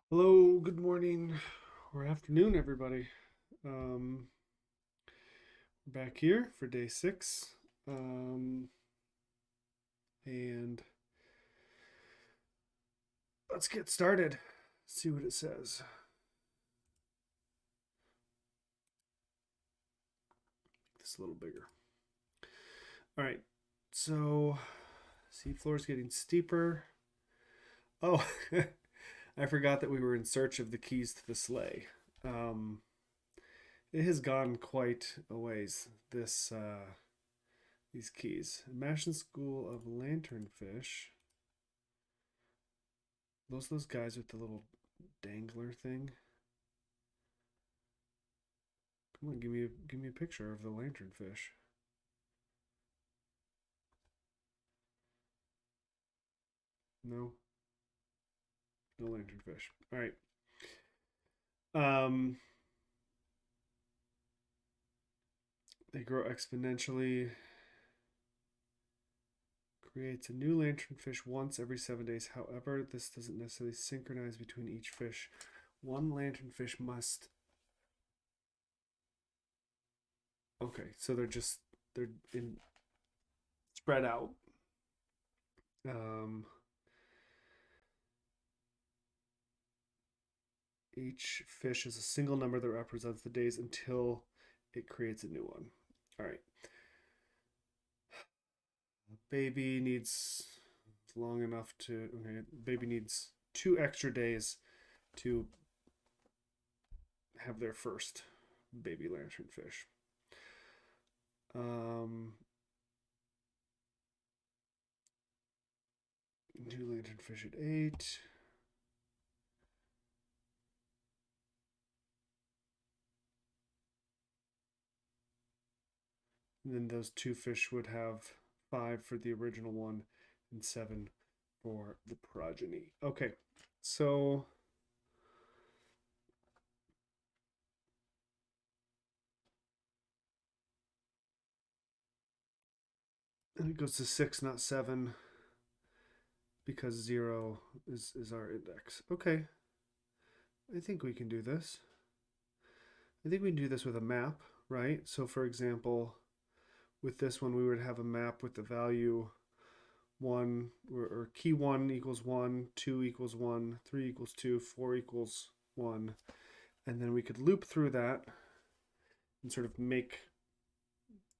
Hello, good morning or afternoon, everybody. Um, we're back here for day 6. Um, and let's get started. See what it says. Make this a little bigger. All right. So, seafloor is getting steeper. Oh, I forgot that we were in search of the keys to the sleigh. Um, it has gone quite a ways. These keys. Imagine School of Lanternfish. Those guys with the little dangler thing. Come on, give me a picture of the lanternfish. No, no lanternfish. All right. Um, they grow exponentially. Creates a new lanternfish once every 7 days. However, this doesn't necessarily synchronize between each fish. One lanternfish must. Okay, so they're in spread out. Um, each fish is a single number that represents the days until it creates a new one. All right. Baby needs long enough to. Okay, baby needs 2 extra days to have their first baby lanternfish. Um, New lanternfish at 8. And then those 2 fish would have 5 for the original one and 7 for the progeny. Okay, so and it goes to 6, not 7, because 0 is our index. Okay, I think we can do this. I think we can do this with a map, right? So for example, with this one, we would have a map with the value 1 or key 1 equals 1, 2 equals 1, 3 equals 2, 4 equals 1. And then we could loop through that and sort of make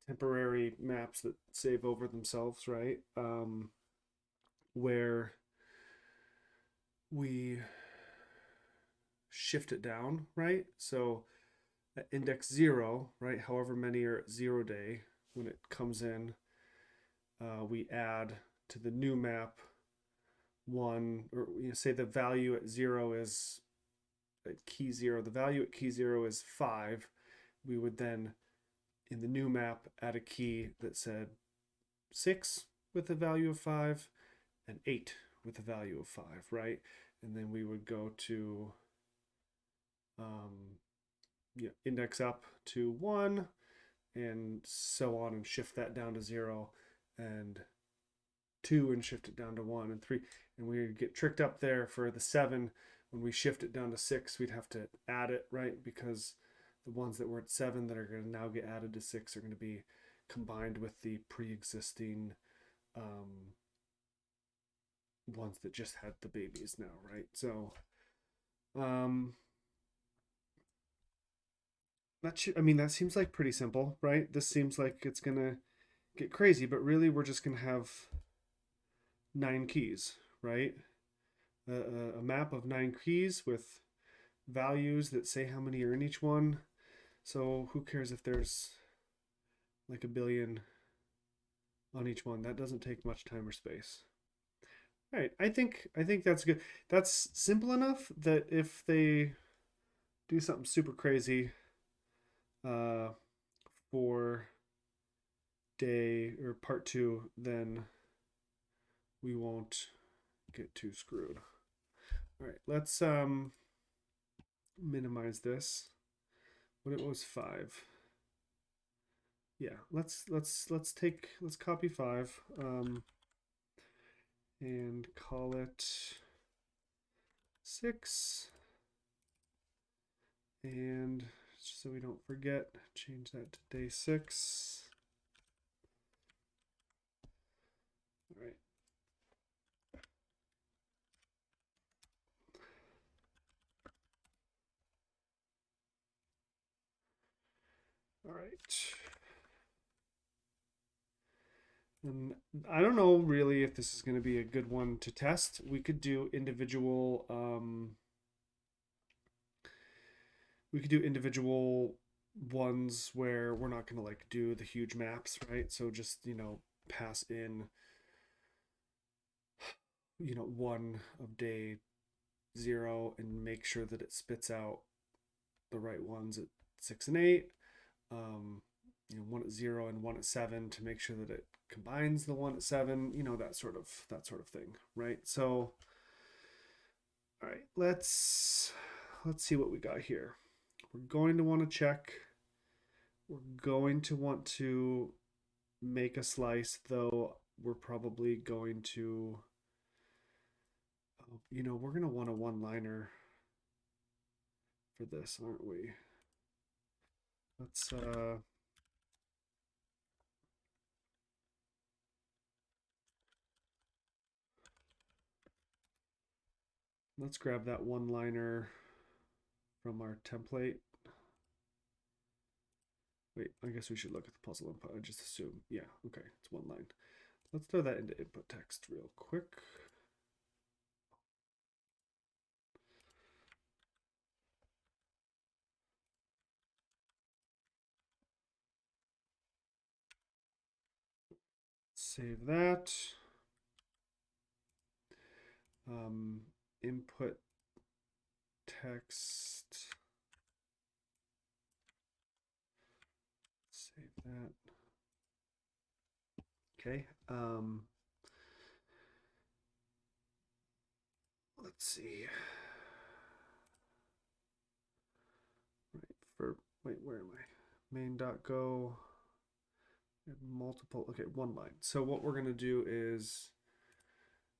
temporary maps that save over themselves, right? Where we shift it down, right? So at index 0, right, however many are at 0 day, when it comes in, we add to the new map 1, or say the value at 0 is at key 0. The value at key 0 is 5. We would then, in the new map, add a key that said 6 with a value of 5 and 8 with a value of 5, right? And then we would go to um, index up to 1 and so on, and shift that down to 0 and 2 and shift it down to 1 and 3. And we get tricked up there for the 7. When we shift it down to 6, we'd have to add it, right? Because the ones that were at 7 that are going to now get added to 6 are going to be combined with the pre-existing ones that just had the babies now, right? So um that seems like pretty simple, right? This seems like it's gonna get crazy, but really we're just gonna have 9 keys, right? A map of 9 keys with values that say how many are in each one. So who cares if there's like a billion on each one? That doesn't take much time or space. All right, I think that's good. That's simple enough that if they do something super crazy uh, for day or part 2, then we won't get too screwed. All right, let's minimize this. What it was 5. Yeah, let's copy 5 and call it 6. And just so we don't forget, change that to day 6. All right. All right. And I don't know really if this is going to be a good one to test. We could do individual ones where we're not going to like do the huge maps, right? So just, pass in, one of day 0 and make sure that it spits out the right ones at 6 and 8. One at 0 and one at 7 to make sure that it combines the one at 7, that sort of thing, right? So all right, let's see what we got here. We're going to want to check. We're going to want to make a slice, though we're probably going to, we're going to want a one-liner for this, aren't we? Let's grab that one-liner from our template. Wait, I guess we should look at the puzzle input. I just assume. Yeah, okay, it's one line. Let's throw that into input text real quick. Save that. Input text. Save that. Okay. Let's see. Wait, where am I? Main.go. Multiple. Okay, one line. So what we're gonna do is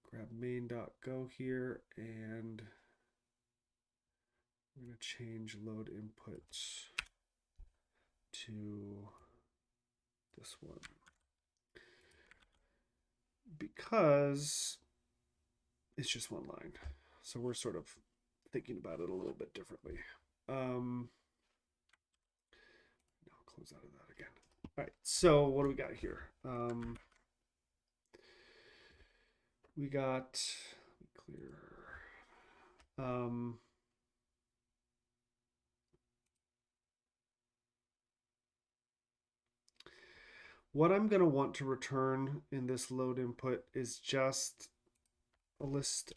grab main.go here, and we're gonna change load input to this one because it's just one line. So we're sort of thinking about it a little bit differently. Now close out of that again. All right, so what do we got here? We got clear. What I'm going to want to return in this load input is just a list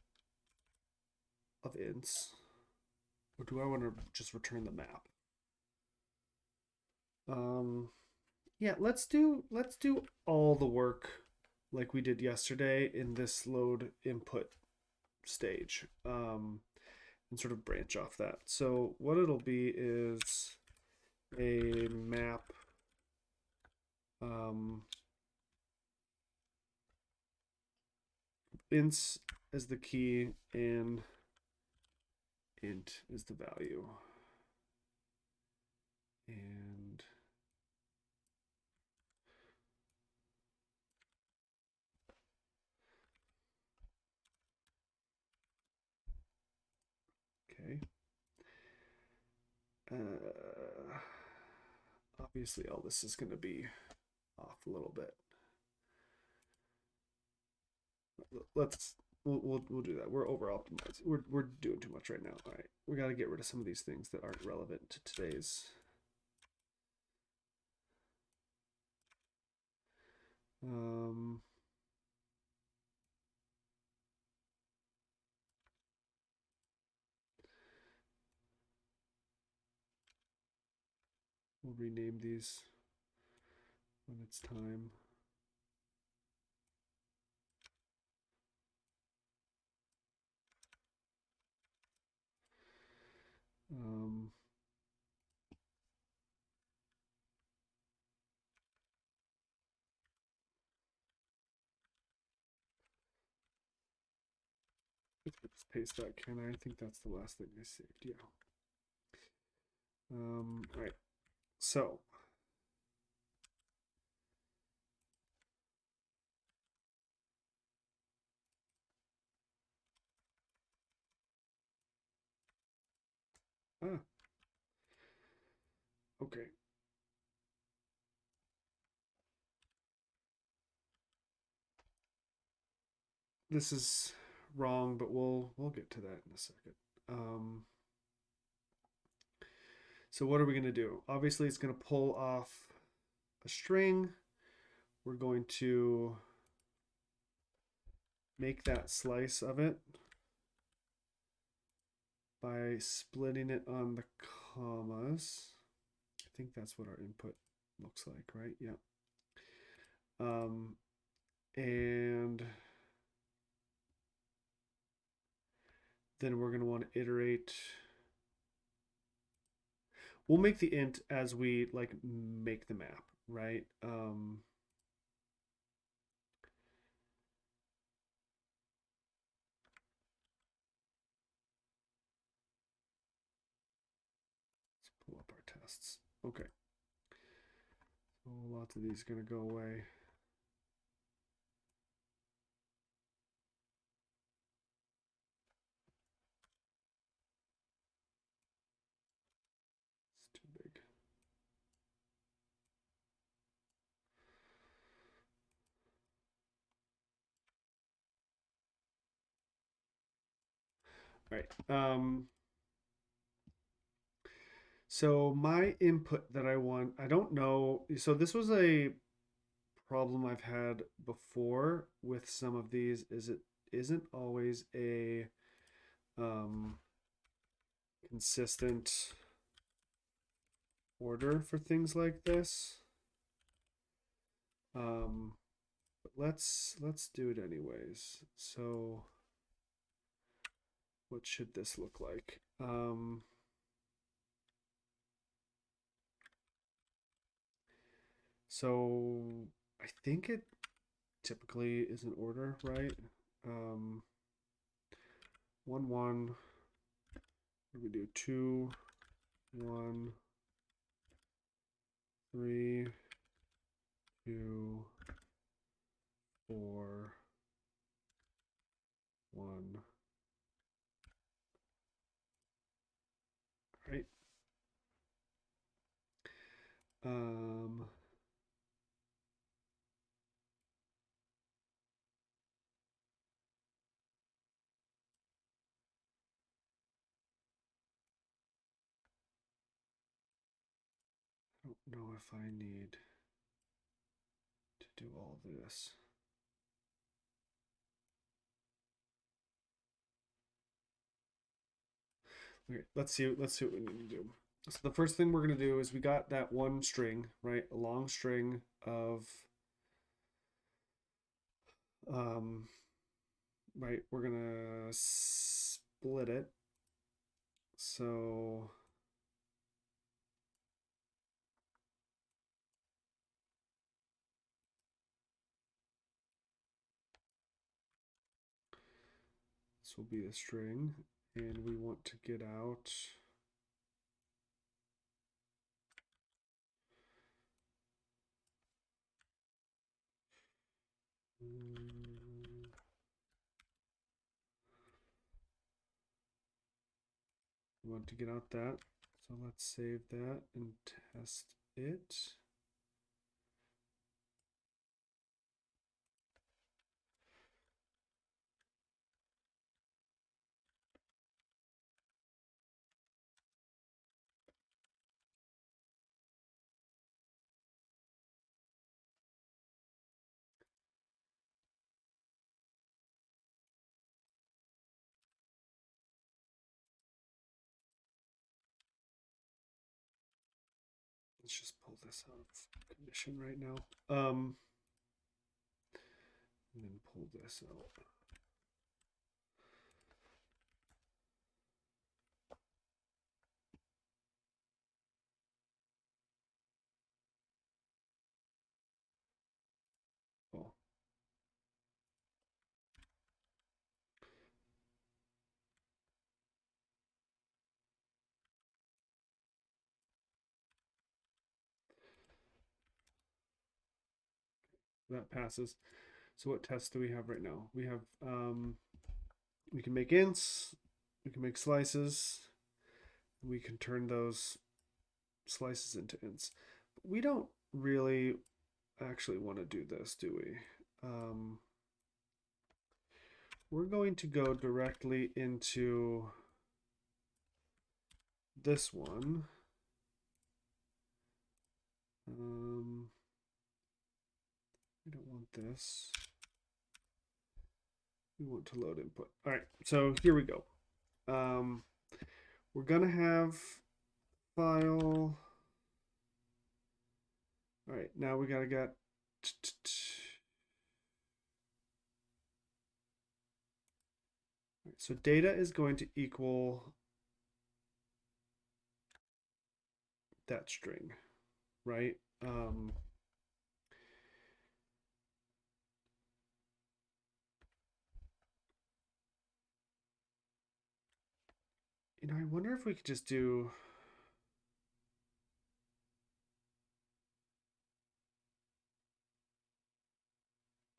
of ints. Or do I want to just return the map? Yeah, let's do all the work like we did yesterday in this load input stage, and sort of branch off that. So what it'll be is a map ints as the key and int is the value. And okay. Obviously all this is going to be off a little bit. We'll do that. We're over optimized. We're doing too much right now. All right, we got to get rid of some of these things that aren't relevant to today's. We'll rename these when it's time. Let's paste that, can I? I think that's the last thing I saved. Yeah. All right. So okay. This is wrong, but we'll get to that in a second. Um, so what are we going to do? Obviously, it's going to pull off a string. We're going to make that slice of it by splitting it on the commas. I think that's what our input looks like, right? Yeah. And then we're going to want to iterate. We'll make the int as we like make the map, right? Let's pull up our tests. Okay. So lots of these are going to go away. It's too big. All right. So my input that I want, I don't know. So this was a problem I've had before with some of these is it isn't always a um, consistent order for things like this. But let's do it anyways. So what should this look like? So I think it typically is an order, right? 1 1. What do we do? 2 1 3 2 4 1. Right. Um, I don't know if I need to do all this. Okay, let's see what we need to do. So the first thing we're gonna do is we got that one string, right? A long string of um right, we're gonna split it. So this will be a string, and we want to get out we want to get out that. So let's save that and test it. Let's just pull this out of condition right now. And then pull this out. Oh. That passes. So what tests do we have right now? We have, we can make ints, we can make slices, we can turn those slices into ints. But we don't really actually want to do this, do we? We're going to go directly into this one. We don't want this. We want to load input. All right, so here we go. We're gonna have file. All right, now we gotta get. So data is going to equal that string, right? You know, I wonder if we could just do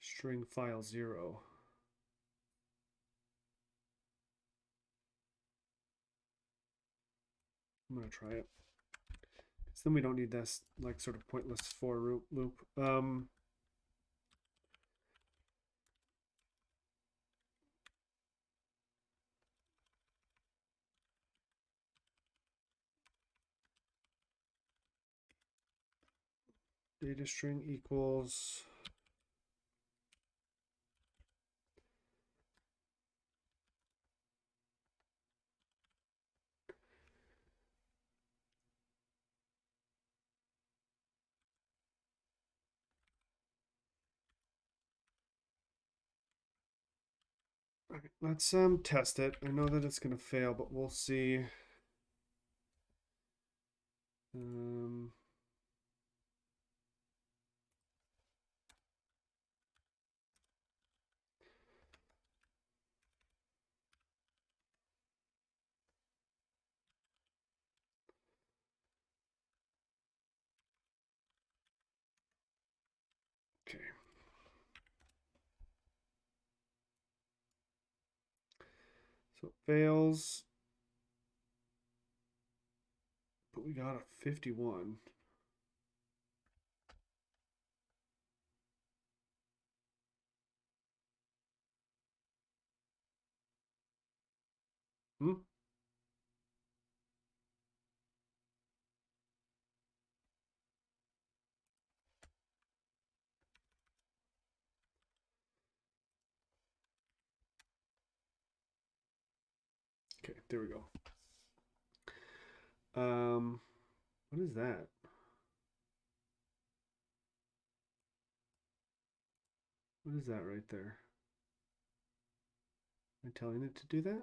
string file 0. I'm gonna try it. So then we don't need this like sort of pointless for loop. Data string equals all right, let's test it. I know that it's gonna fail, but we'll see. Okay. So it fails, but we got a 51. Hmm? Okay, there we go. What is that? What is that right there? Am I telling it to do that?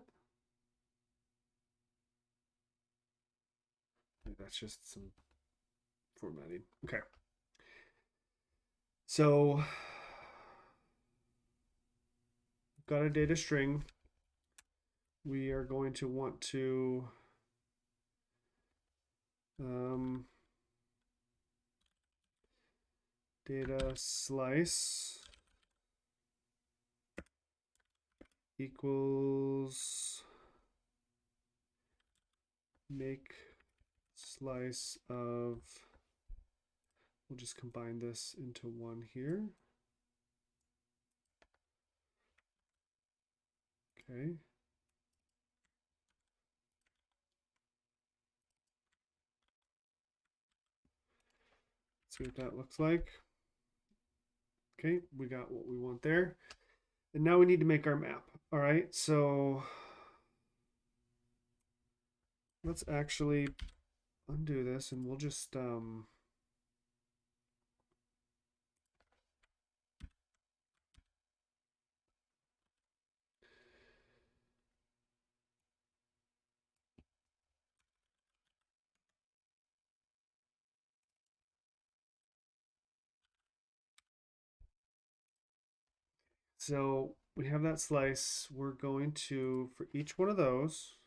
Maybe that's just some formatting. Okay. So got a data string. We are going to want to data slice equals make slice of, we'll just combine this into one here. Okay. See what that looks like. Okay, we got what we want there. And now we need to make our map. All right, so let's actually undo this and we'll just so we have that slice. We're going to, for each one of those,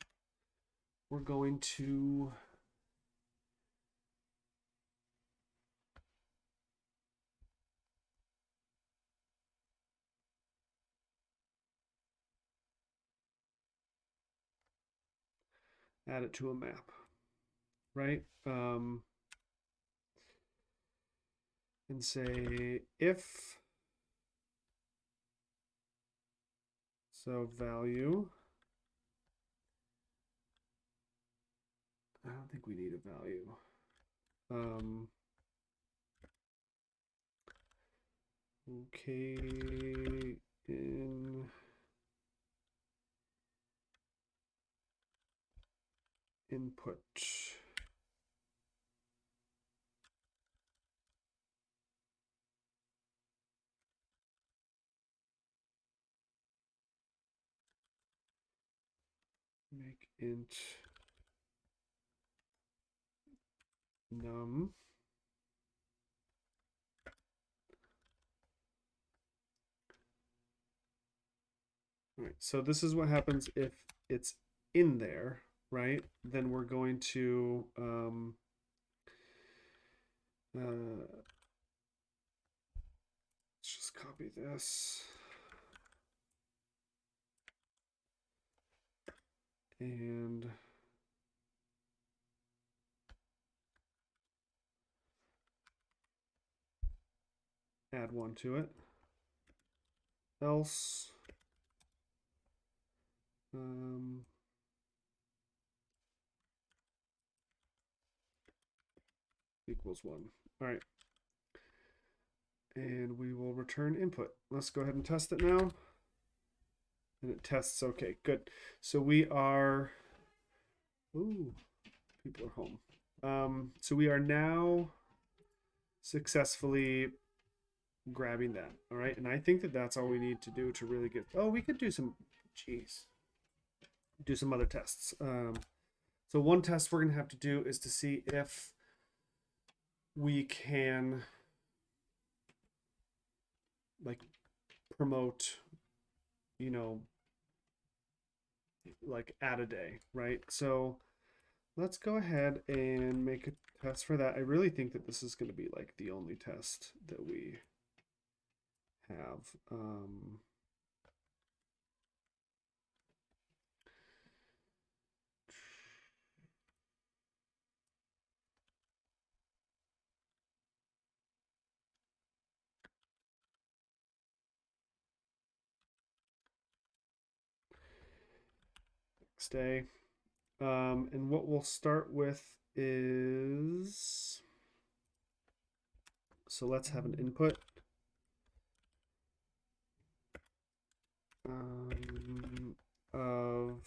we're going to add it to a map, right? And say if, so value, I don't think we need a value. Okay, in input. Make int num. All right, so this is what happens if it's in there, right? Then we're going to let's just copy this and add one to it. Else equals 1. All right. And we will return input. Let's go ahead and test it now. And it tests okay, good. So we are, ooh, people are home. So we are now successfully grabbing that. All right. And I think that that's all we need to do to really get, oh, we could do some, geez, do some other tests. So one test we're going to have to do is to see if we can like promote, you know, like add a day, right? So let's go ahead and make a test for that. I really think that this is going to be like the only test that we have. Next day. And what we'll start with is, so let's have an input. Of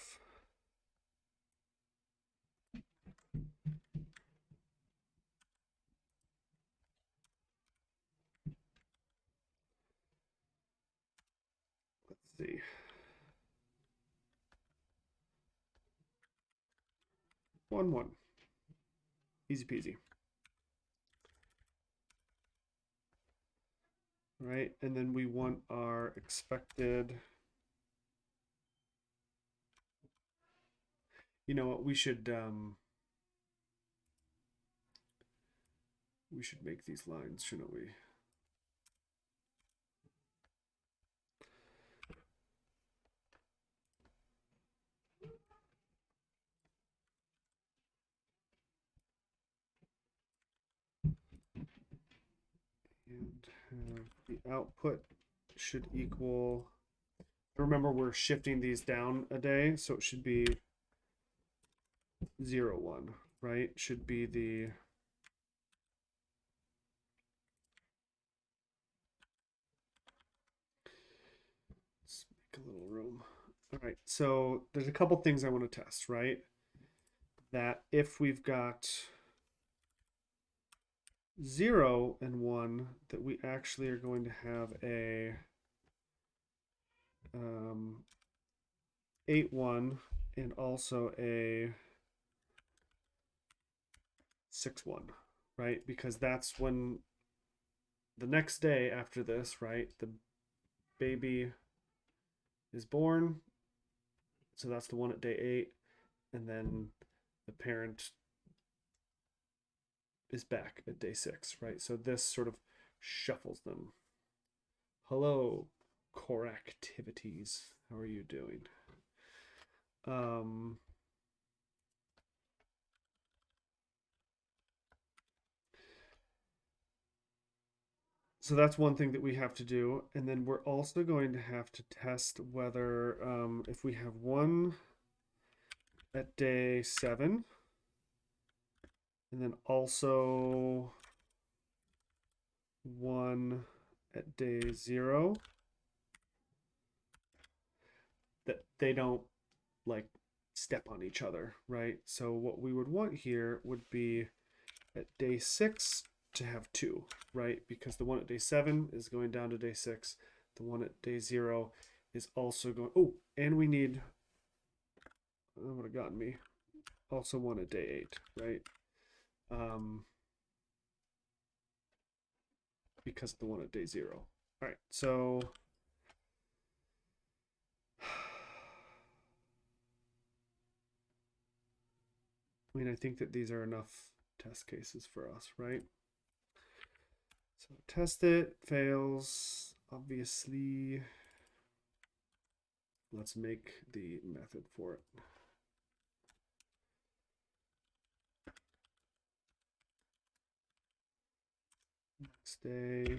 let's see. One. Easy peasy. Right, and then we want our expected. You know what? We should make these lines, shouldn't we? And have the output should equal. Remember, we're shifting these down a day, so it should be 0, 1, right? Should be the let's make a little room. All right, so there's a couple things I want to test, right? That if we've got 0 and 1, that we actually are going to have a 8, 1 and also a 6, 1, right? Because that's when the next day after this, right, the baby is born. So that's the one at day 8. And then the parent is back at day 6, right? So this sort of shuffles them. Hello, core activities. How are you doing? So that's one thing that we have to do. And then we're also going to have to test whether if we have one at day 7, and then also one at day 0, that they don't like step on each other, right? So what we would want here would be at day 6 to have 2, right? Because the one at day 7 is going down to day 6. The one at day 0 is also going. Oh, and we need. That would have gotten me. Also one at day 8, right? Um, because of the one at day 0. All right, so I mean, I think that these are enough test cases for us, right? So test it, fails, obviously. Let's make the method for it. Next day.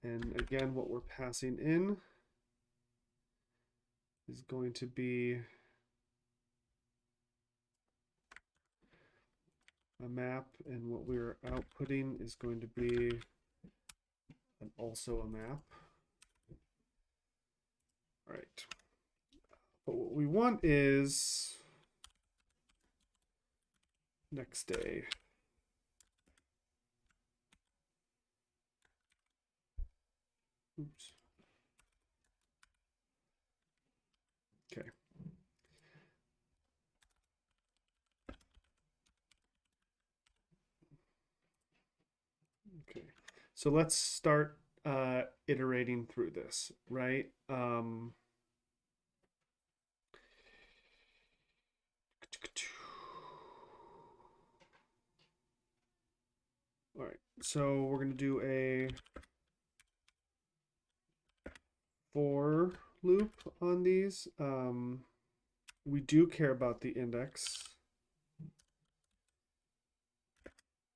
And again, what we're passing in is going to be a map, and what we're outputting is going to be also a map. All right. But what we want is next day. Oops. Okay. Okay. So let's start iterating through this, right? All right. So we're going to do a for loop on these. We do care about the index.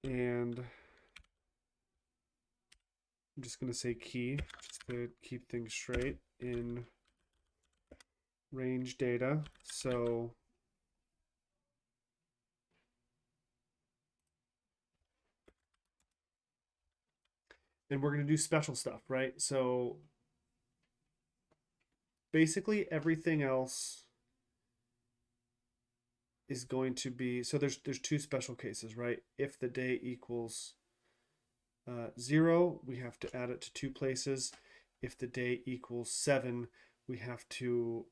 And I'm just going to say key just to keep things straight in range data. So and we're going to do special stuff, right? So basically everything else is going to be, so there's 2 special cases, right? If the day equals 0, we have to add it to 2 places. If the day equals 7, we have to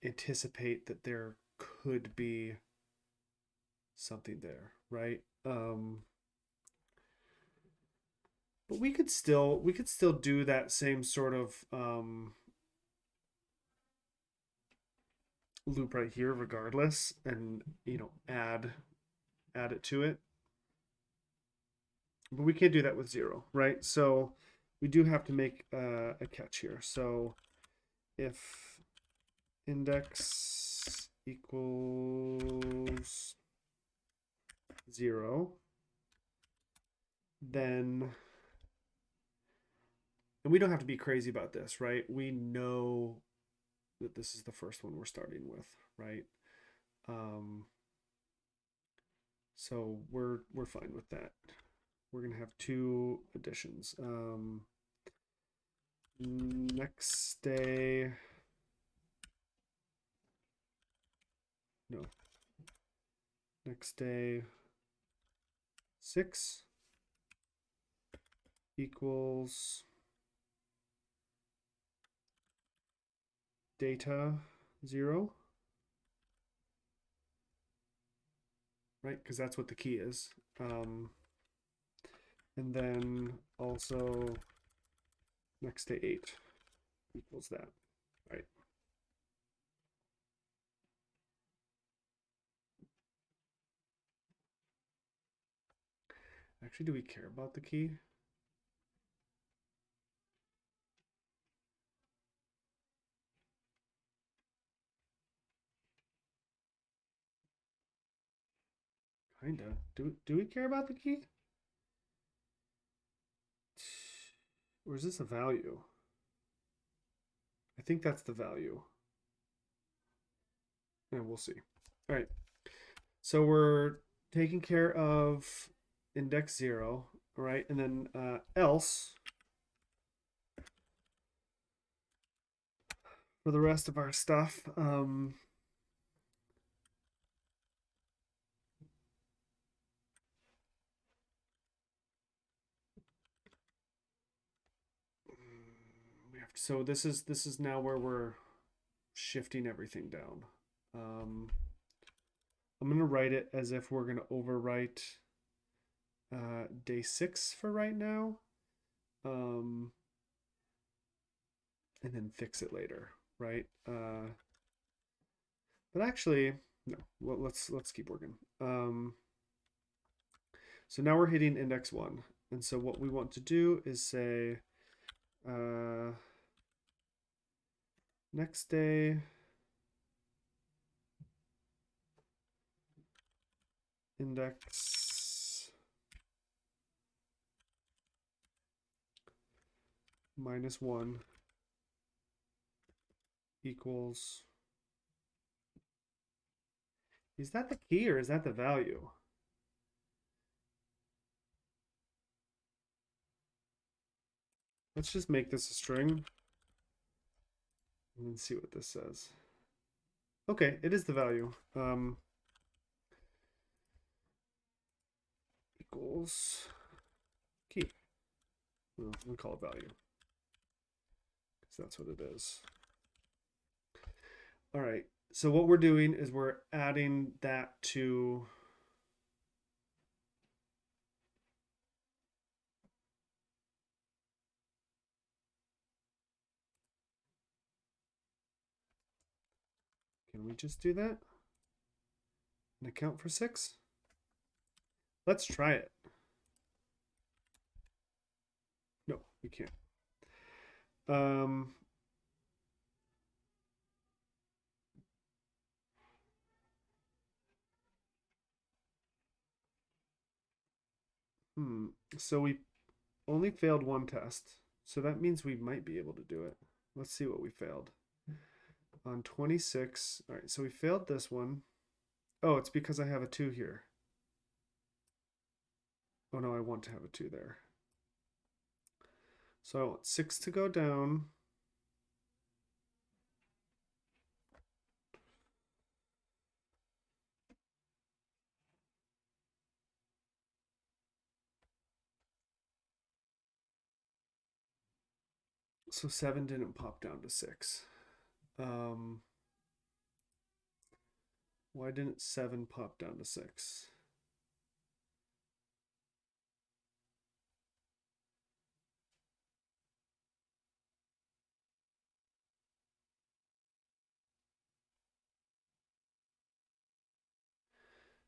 anticipate that there could be something there, right? But we could still do that same sort of loop right here regardless, and add it to it. But we can't do that with 0, right? So we do have to make a catch here. So if index equals 0, then, and we don't have to be crazy about this, right? We know that this is the first one we're starting with, right? So we're fine with that. We're gonna have 2 additions. Next day, no, next day 6 equals data 0, right? Because that's what the key is. And then also next day 8 equals that, right? Actually, do we care about the key? Kinda. Do we care about the key? Or is this a value? I think that's the value. And we'll see. All right. So we're taking care of index 0, all right? And then else for the rest of our stuff. So this is now where we're shifting everything down. I'm gonna write it as if we're gonna overwrite day 6 for right now, and then fix it later, right? But actually, no. Well, let's keep working. So now we're hitting index 1, and so what we want to do is say next day index -1 equals. Is that the key or is that the value? Let's just make this a string and then see what this says. Okay, it is the value. Equals key. Well, we'll call it value because that's what it is. All right. So what we're doing is we're adding that to can we just do that and account for 6? Let's try it. No, we can't. So we only failed one test. So that means we might be able to do it. Let's see what we failed. On 26. All right, so we failed this one. Oh, it's because I have a 2 here. Oh no, I want to have a 2 there. So I want 6 to go down. So 7 didn't pop down to 6. Why didn't 7 pop down to 6?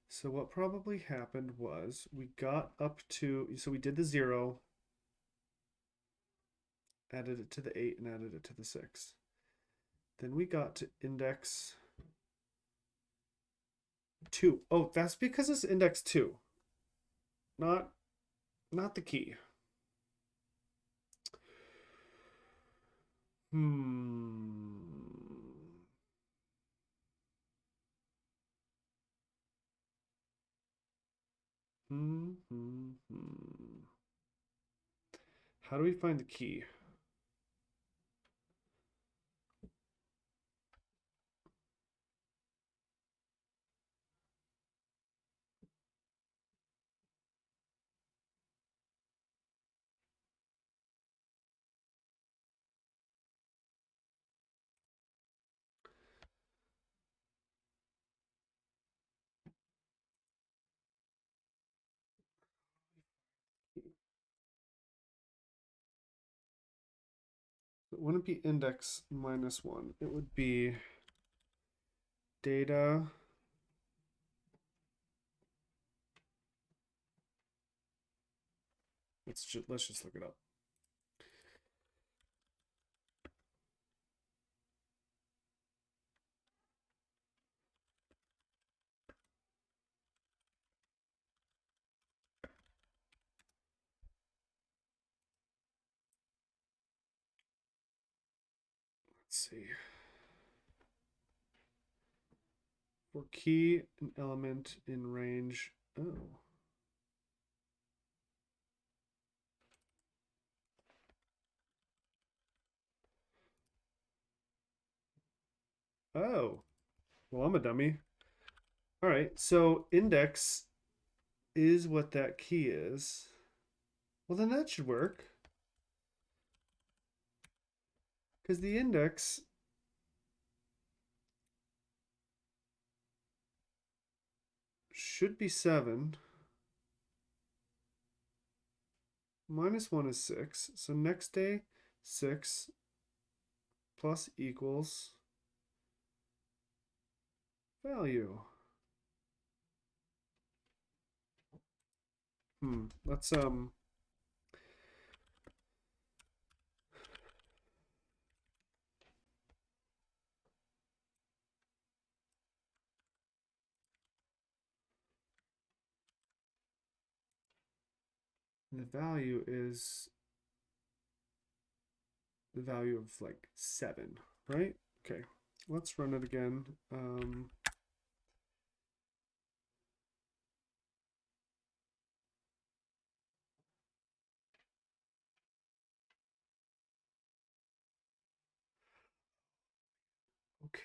So what probably happened was we got up to, so we did the 0, added it to the 8, and added it to the 6. Then we got to index 2. Oh, that's because it's index 2. Not the key. How do we find the key? It wouldn't be index -1. It would be data let's just look it up. Let's see. For key, an element in range. Oh. Oh. Well, I'm a dummy. All right. So index is what that key is. Well, then that should work. Because the index should be 7. Minus 1 is 6. So next day, 6 plus equals value. Let's the value is the value of like 7, right? Okay. Let's run it again. Okay.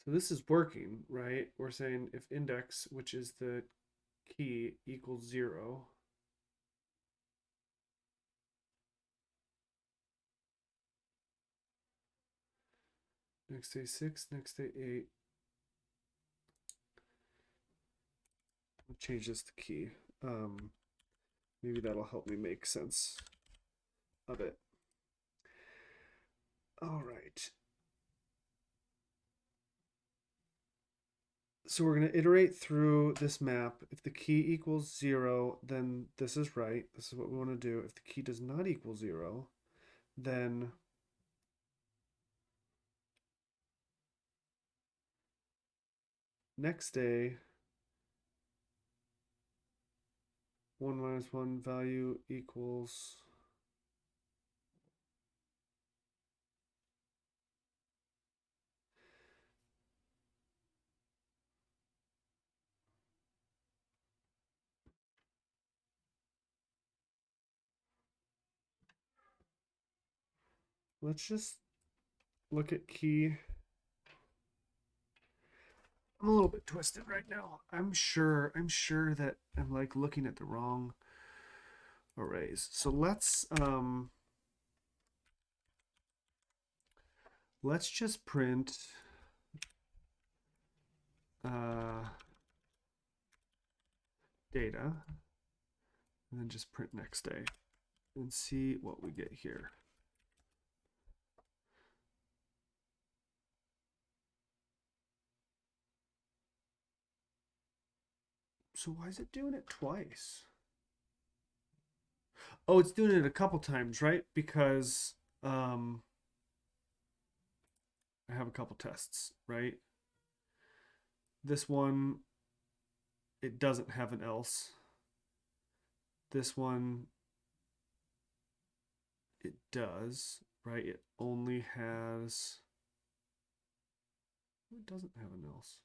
So this is working, right? We're saying if index, which is the key, equals 0, next day 6, next day 8. I'll change this to key. Maybe that'll help me make sense of it. All right. So we're going to iterate through this map. If the key equals 0, then this is right. This is what we want to do. If the key does not equal 0, then next day 1 minus 1 value equals let's just look at key. I'm a little bit twisted right now. I'm sure that I'm like looking at the wrong arrays. So let's just print data and then just print next day and see what we get here. So why is it doing it twice? Oh, it's doing it a couple times, right? Because I have a couple tests, right? This one, it doesn't have an else. This one, it does, right? It only has, it doesn't have an else.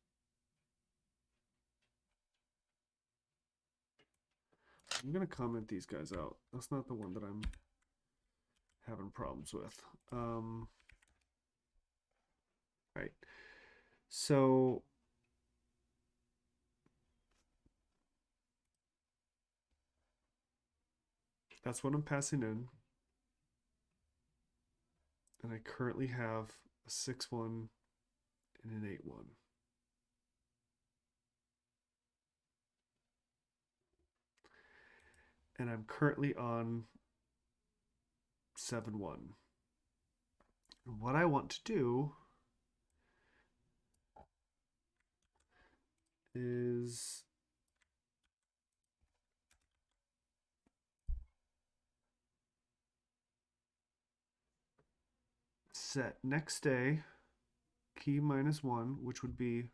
I'm going to comment these guys out. That's not the one that I'm having problems with. Right. So that's what I'm passing in. And I currently have a 6-1 and an 8-1. And I'm currently on 7-1. And what I want to do is set next day key minus 1, which would be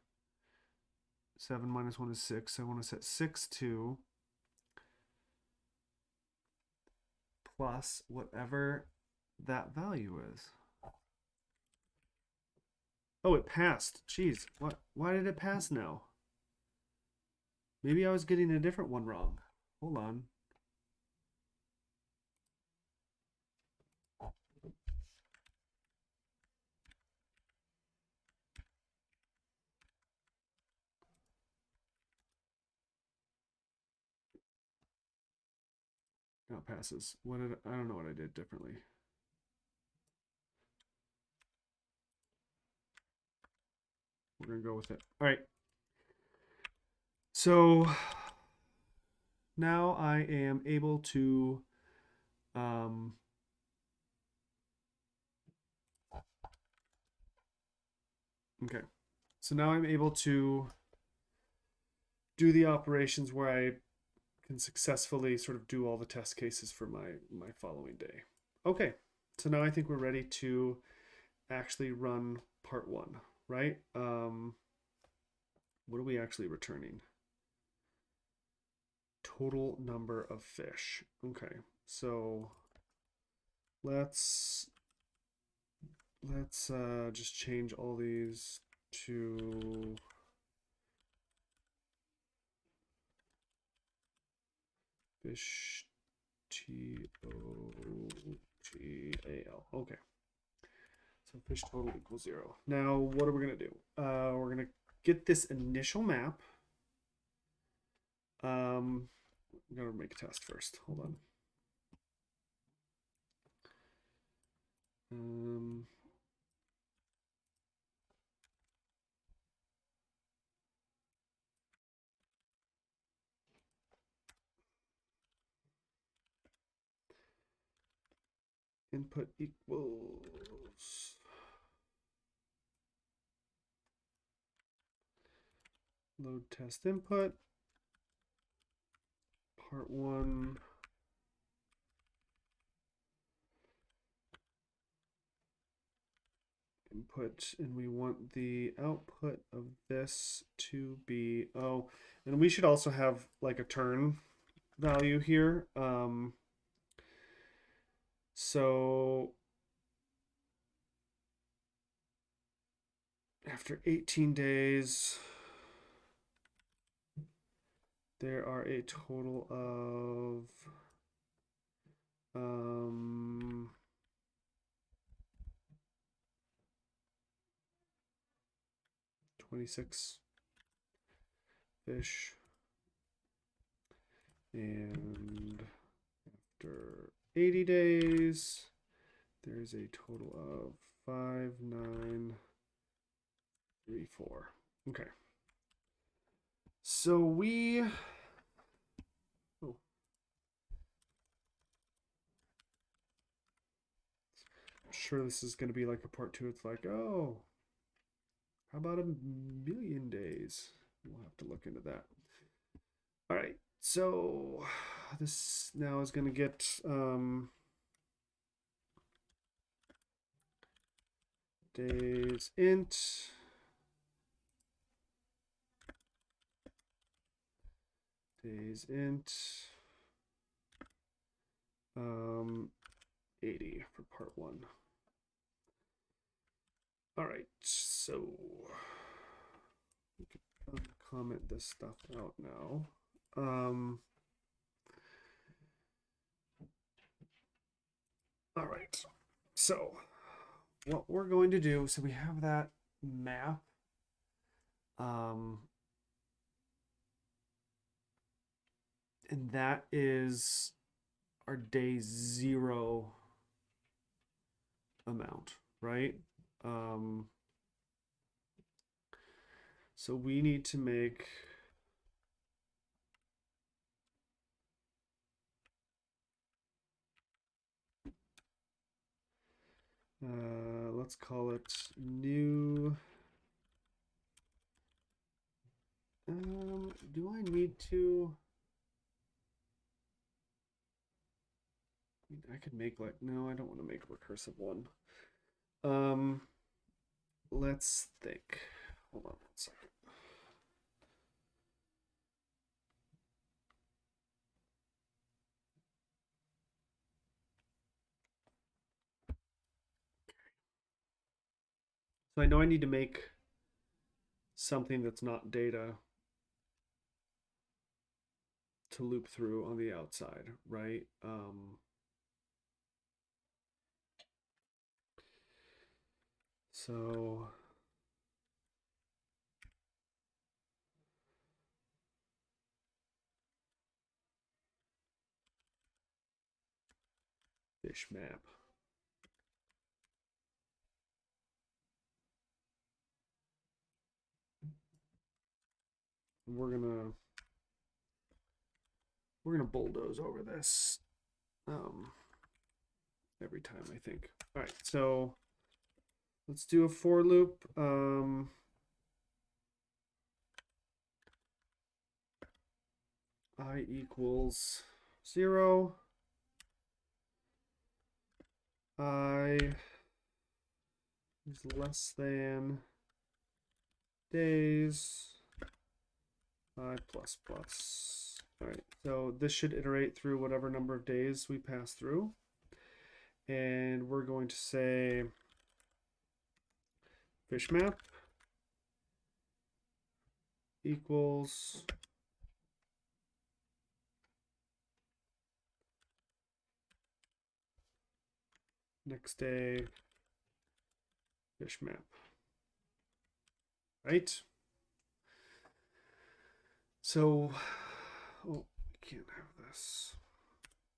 7 minus 1 is 6. So I want to set 6 to plus whatever that value is. Oh, it passed. Jeez, what? Why did it pass now? Maybe I was getting a different one wrong. Hold on. Now it passes. I don't know what I did differently. We're gonna go with it. All right. So now I am able to okay. So now I'm able to do the operations where I can successfully sort of do all the test cases for my following day. Okay. So now I think we're ready to actually run part 1, right? What are we actually returning? Total number of fish. Okay. So let's just change all these to fish TOTAL. Okay. So fish total equals 0. Now what are we gonna do? We're gonna get this initial map. I'm gonna make a test first. Hold on. Input equals load test input. Part 1. Input, and we want the output of this to be, oh, and we should also have like a turn value here. So after 18 days, there are a total of 26 fish, and after 80 days, there's a total of 5934. Okay. So we, I'm sure this is going to be like a part 2. It's like, oh, how about 1,000,000 days? We'll have to look into that. All right. So this now is going to get days int days int 80 for part 1. All right, so we can comment this stuff out now. All right, so what we're going to do, so we have that map. And that is our day 0 amount, right? So we need to make let's call it new. Do I need to? I could make like, no, I don't want to make a recursive one. Let's think. Hold on 1 second. So I know I need to make something that's not data to loop through on the outside, right? So fish map. We're gonna bulldoze over this every time, I think. All right, so let's do a for loop. I equals 0. I is less than days. I plus plus. All right, so this should iterate through whatever number of days we pass through. And we're going to say fish map equals next day fish map. Right? So, oh, I can't have this.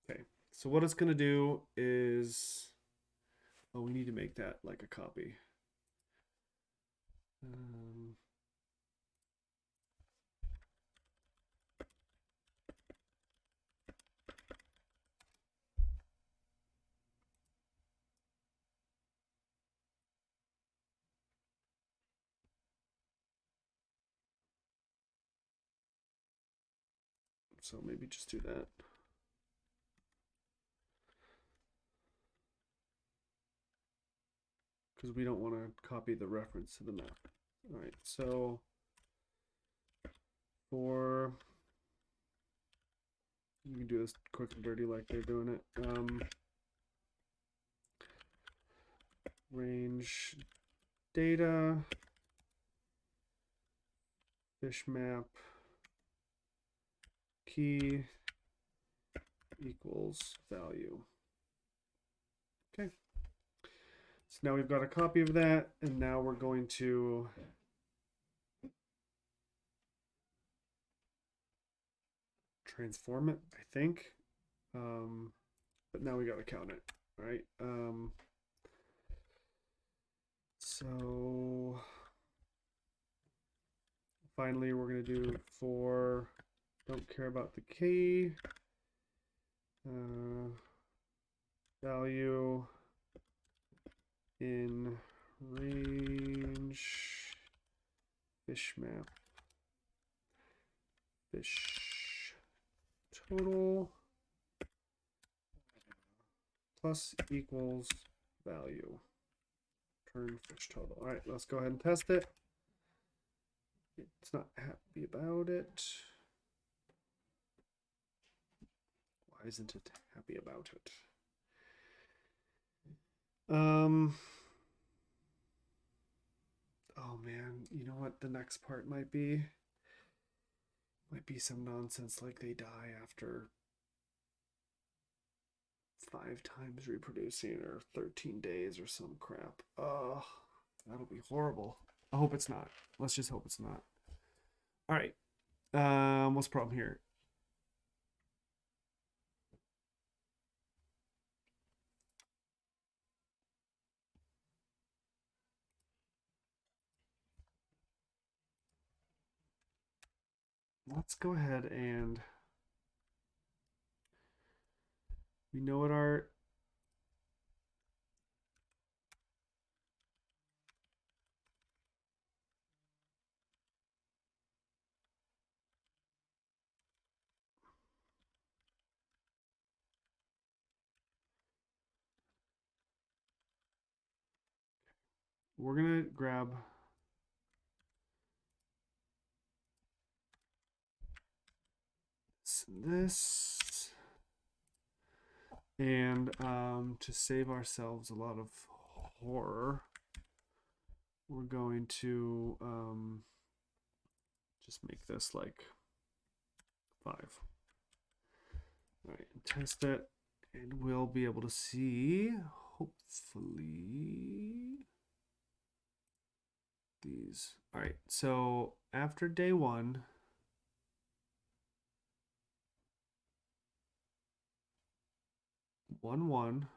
Okay, so what it's going to do is, oh, we need to make that like a copy. So maybe just do that. Because we don't want to copy the reference to the map. All right, so for, you can do this quick and dirty like they're doing it. Range data, fish map, key equals value. Okay. So now we've got a copy of that, and now we're going to transform it, I think. But now we got to count it, right? So finally, we're going to do for, don't care about the key, value in range fish map fish total plus equals value turn fish total. All right, let's go ahead and test it. It's not happy about it. Why isn't it happy about it? Oh man, you know what the next part might be? Might be some nonsense like they die after 5 times reproducing or 13 days or some crap. That'll be horrible. I hope it's not. Let's just hope it's not. All right. What's the problem here? Let's go ahead and we know what our we're gonna grab this and to save ourselves a lot of horror, we're going to just make this like 5. All right, test it, and we'll be able to see, hopefully, these. All right, so after day 1, one, one.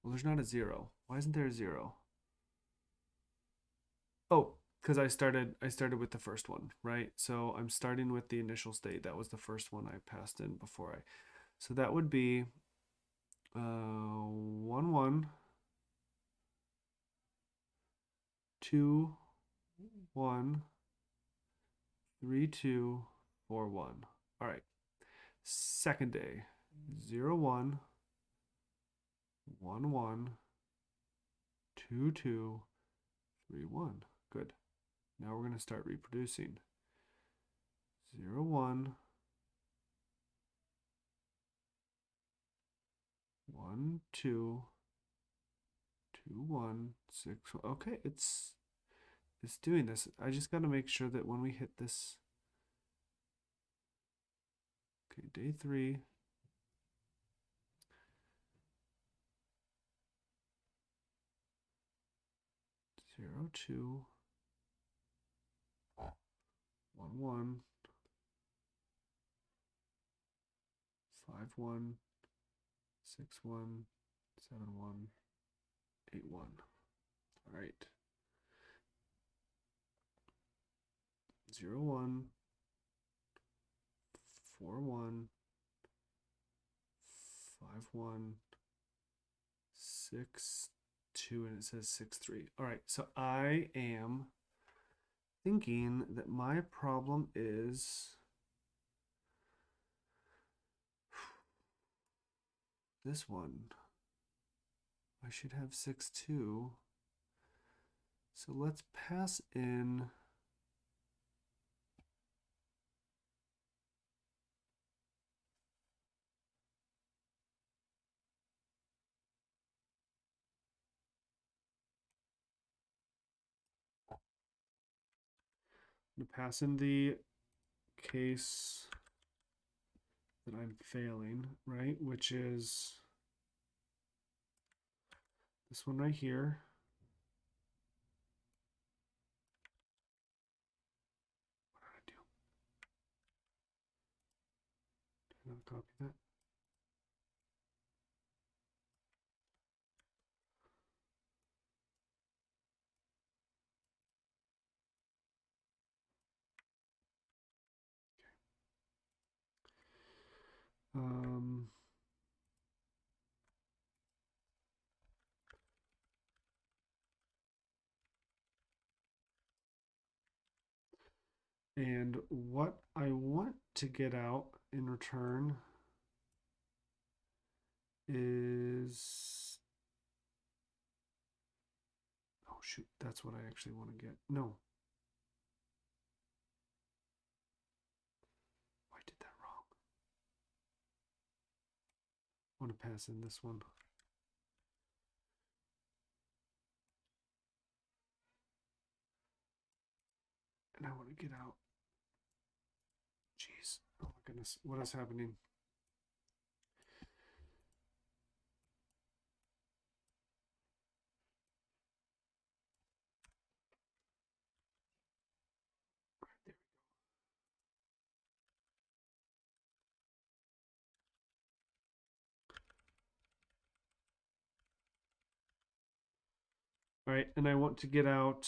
Well, there's not a 0. Why isn't there a 0? Oh, because I started with the first one, right? So I'm starting with the initial state. That was the first one I passed in before I. So that would be 1 1 2 1 3 2 4 1. All right. Second day 0 1 1 1 2 2 3 1. Good. Now we're going to start reproducing. 0 1 1 2 2 1 6. Okay, it's doing this. I just got to make sure that when we hit this. Okay, day 3. Zero, 2, 1, 1, 5, 1, 6, 1, 7, 1, 8, 1. All right. 0, 1, 4, 1, 5, 1, 6, 2, and it says 6, 3. All right, so I am thinking that my problem is this one. I should have 6, 2. So let's pass in the case that I'm failing, right? Which is this one right here. What did I do? Did I not copy that? Um, and what I want to get out in return is, oh shoot, that's what I actually want to get. No. I did that wrong. I want to pass in this one. And I want to get out. Jeez. Oh my goodness. What is happening? All right, and I want to get out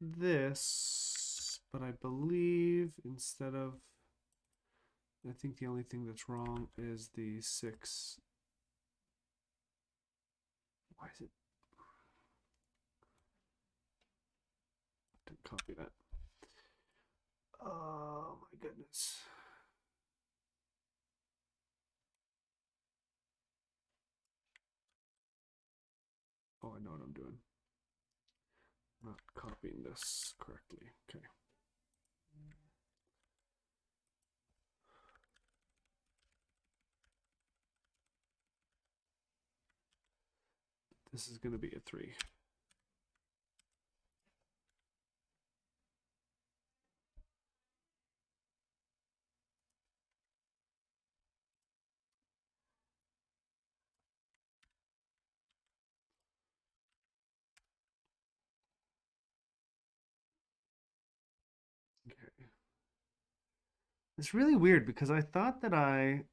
this, but I believe instead of, I think the only thing that's wrong is the 6. Why is it? Didn't copy that. Oh my goodness. Oh, I know what I'm doing. I'm not copying this correctly. Okay. This is going to be a 3. It's really weird because I thought that I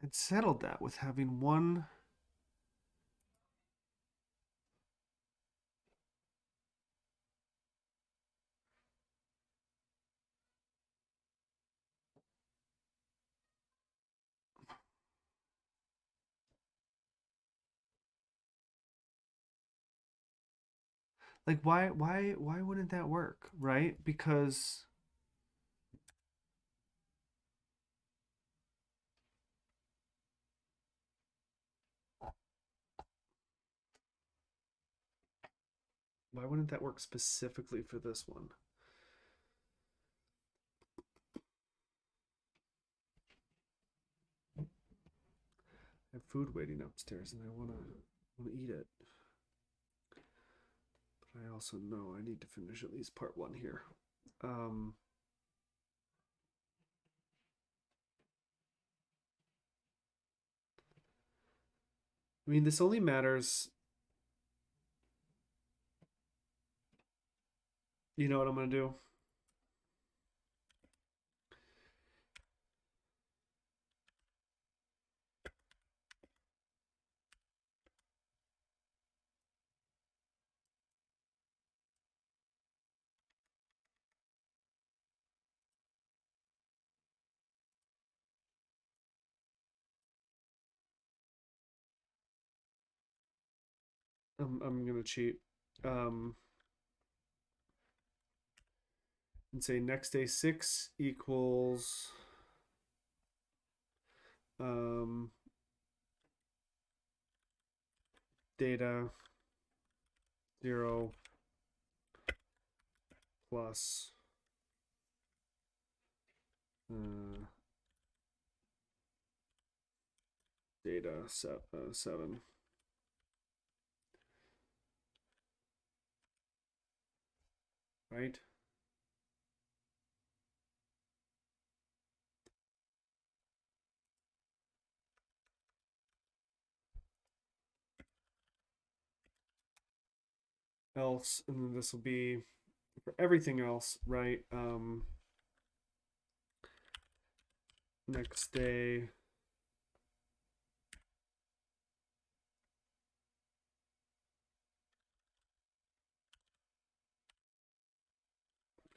had settled that with having one. Like why wouldn't that work, right? Because why wouldn't that work specifically for this one? I have food waiting upstairs and I wanna eat it. But I also know I need to finish at least part one here. Um I mean this only matters. You know what I'm gonna do? I'm gonna cheat. Um and say next day 6 equals um data 0 plus uh, data 7, right? Else, and then this will be for everything else, right? Next day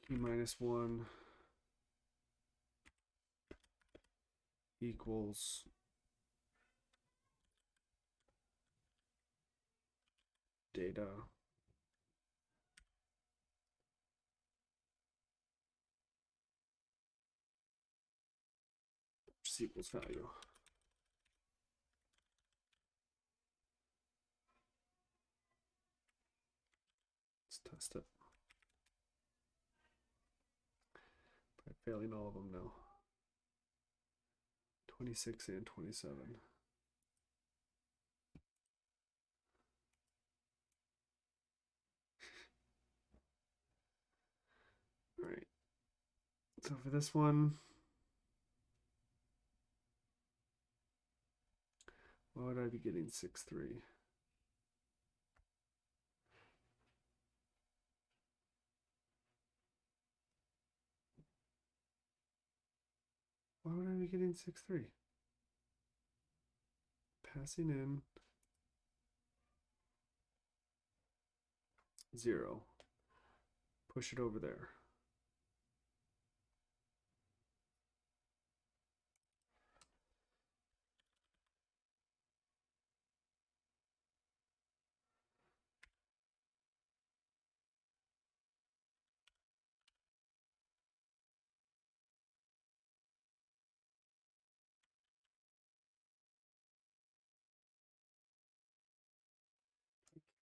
p minus 1 equals data equals value. Let's test it. I'm failing all of them now. 26 and 27. All right. So for this one, why would I be getting 6.3? Why would I be getting 6.3? Passing in 0. Push it over there.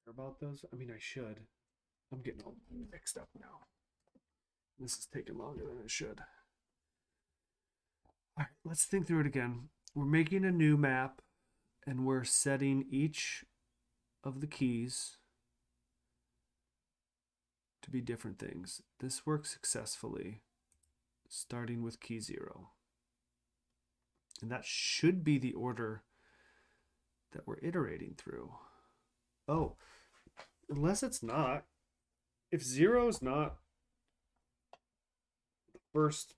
Care about those? I mean, I should. I'm getting all mixed up now. This is taking longer than it should. All right, let's think through it again. We're making a new map and we're setting each of the keys to be different things. This works successfully, starting with key 0. And that should be the order that we're iterating through. Oh, unless it's not. If 0 is not the first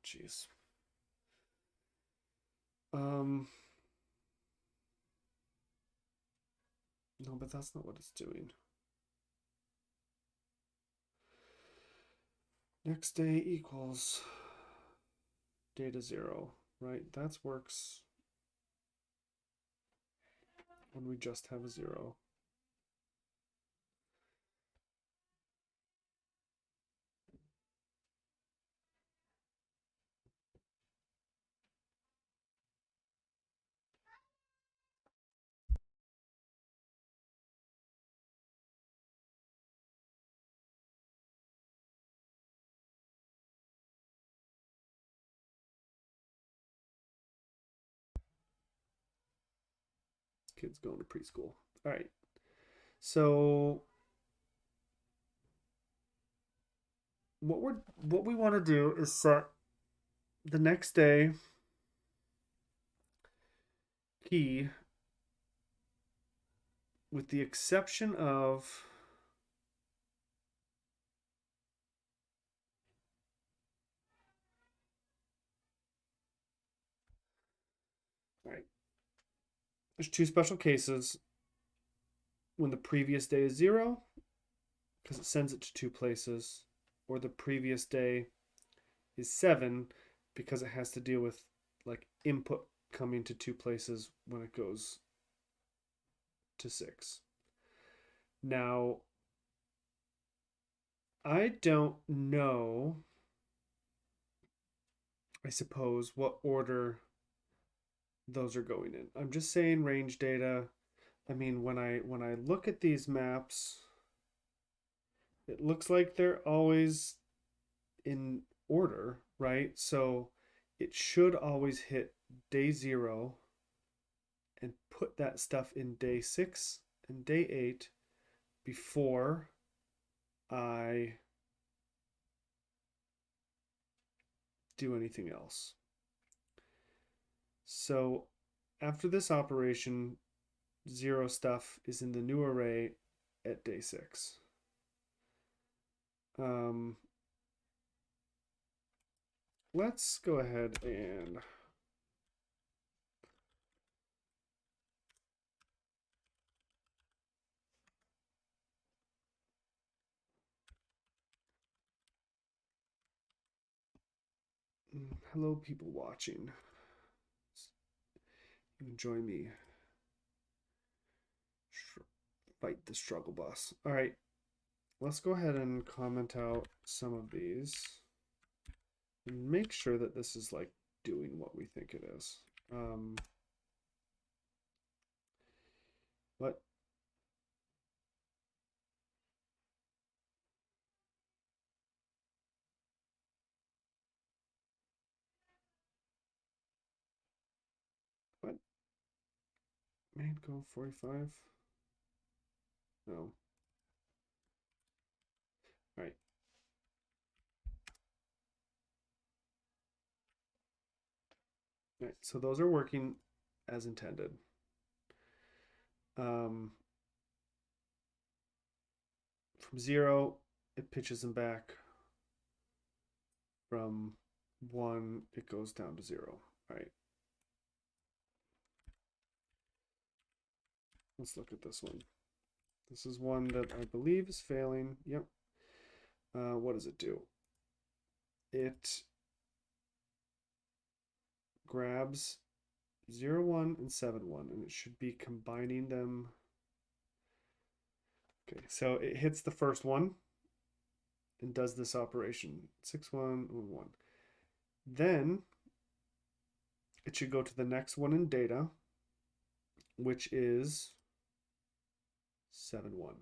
Jeez. No, but that's not what it's doing. Next day equals data 0, right? That works when we just have a 0. Kids going to preschool. All right. So what we want to do is set the next day key with the exception of all right. There's two special cases when the previous day is 0 because it sends it to two places, or the previous day is 7 because it has to deal with like input coming to two places when it goes to 6. Now, I don't know, I suppose, what order those are going in. I'm just saying range data. I mean, when I look at these maps, it looks like they're always in order, right? So it should always hit day 0 and put that stuff in day 6 and day 8 before I do anything else. So after this operation, 0 stuff is in the new array at day 6. Let's go ahead and hello, people watching. Enjoy me fight the struggle bus. All right, let's go ahead and comment out some of these and make sure that this is like doing what we think it is. What? What? Main go 45? No. All right. All right. So those are working as intended. From 0, it pitches them back. From 1, it goes down to 0. All right. Let's look at this one. This is one that I believe is failing. Yep. What does it do? It grabs 0, 1, and 7, 1, and it should be combining them. Okay, so it hits the first one and does this operation 6, 1, 1. Then it should go to the next one in data, which is 7, 1.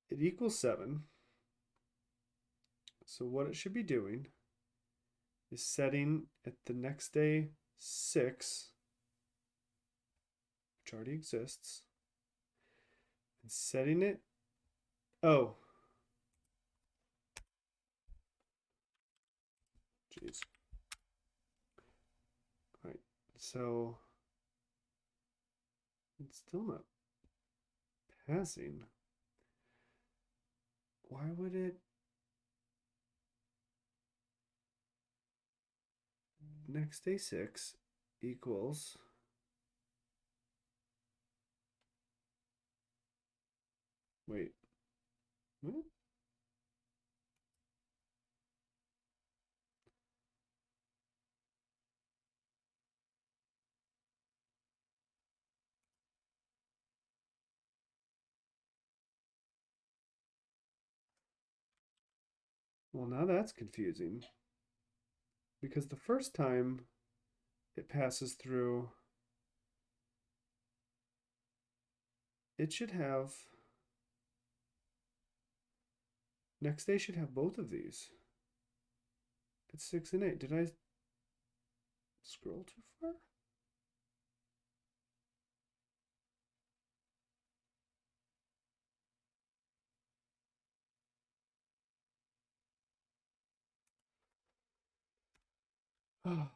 It equals 7. So what it should be doing is setting at the next day 6, which already exists, and setting it. Oh, jeez. All right, so it's still not passing. Why would it? Next day 6 equals. Wait. What? Well, now that's confusing. Because the first time it passes through, it should have. Next day should have both of these. It's 6 and 8. Did I scroll too far? Oh.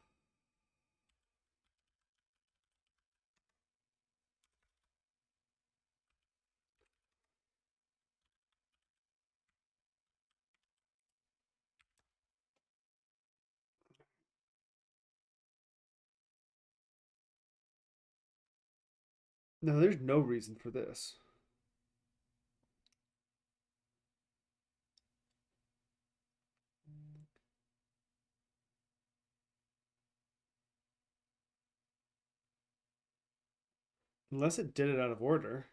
No, there's no reason for this. Unless it did it out of order.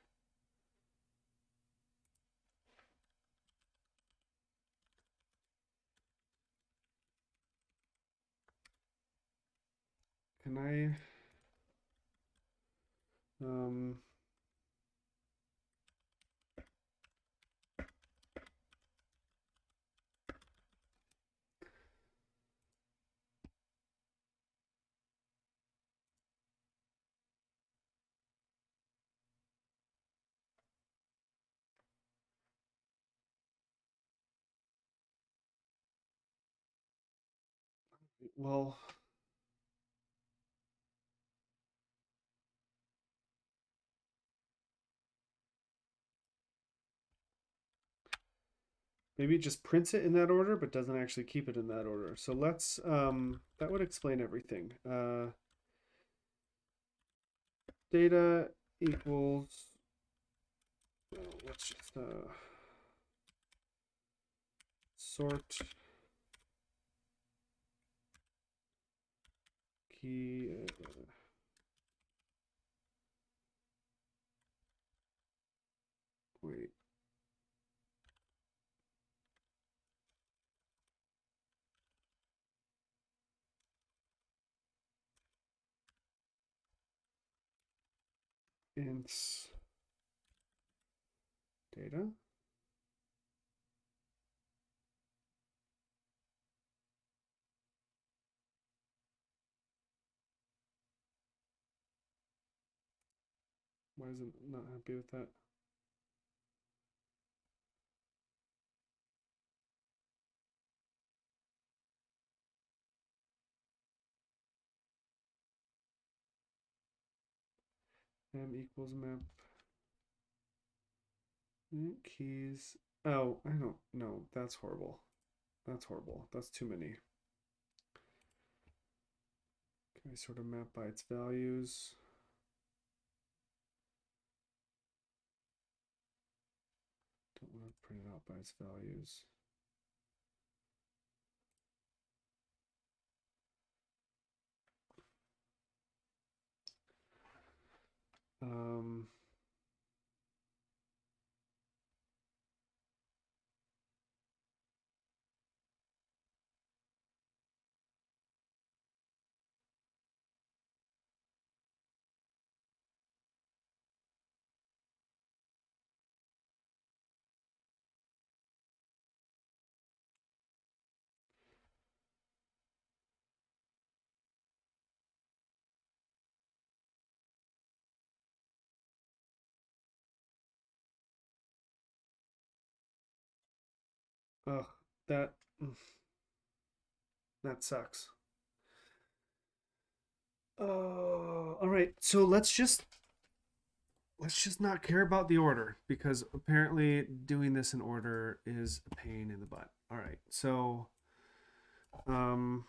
Can I um well, maybe it just prints it in that order but doesn't actually keep it in that order. So let's that would explain everything. Data equals, let's just sort key wait. Ints data. Why is it not happy with that? M equals map keys. Oh, I don't know. That's horrible. That's horrible. That's too many. Can I sort of map by its values? Don't want to print it out by its values. Um, ugh, that that sucks. All right. So let's just not care about the order because apparently doing this in order is a pain in the butt. All right, um,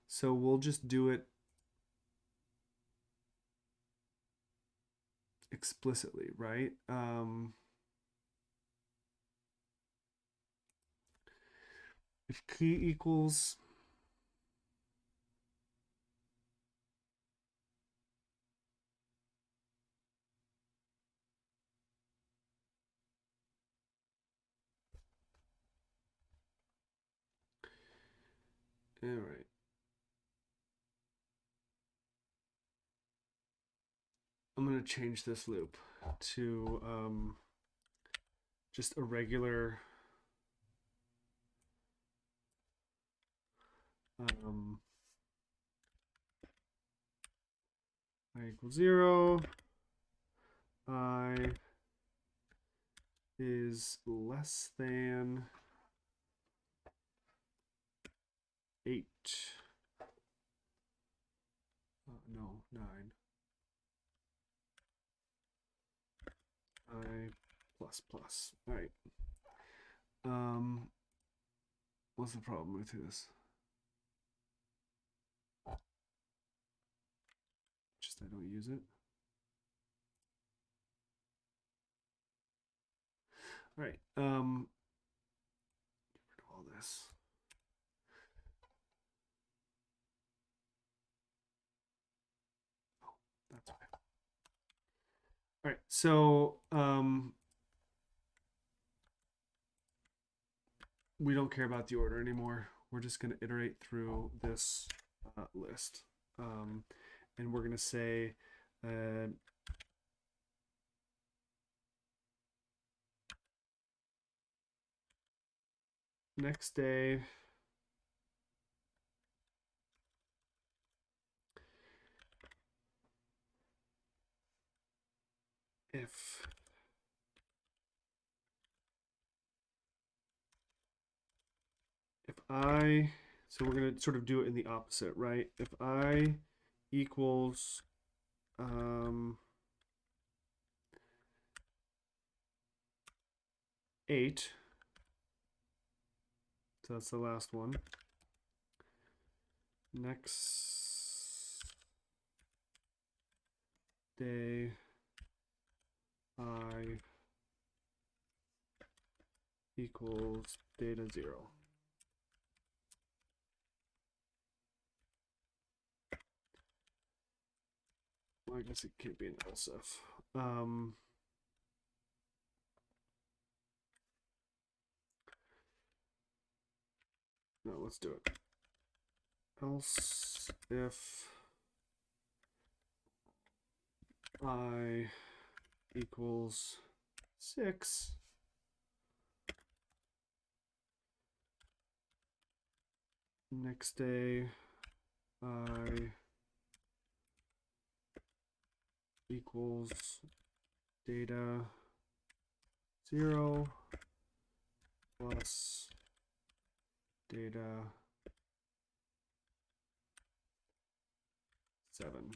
so we'll just do it explicitly, right? If key equals all right. I'm gonna change this loop to just a regular I equals 0, I is less than 8. No, 9. I plus plus. All right. What's the problem with this? Just I don't use it. All right. Get rid of all this. Oh, that's okay. All right. So we don't care about the order anymore. We're just going to iterate through this list. And we're going to say next day if I, so we're going to sort of do it in the opposite, right? If I equals 8, so that's the last one. Next day I equals data 0. Well, I guess it can't be an else if. No, let's do it. Else if I equals 6, next day I equals data 0 plus data 7.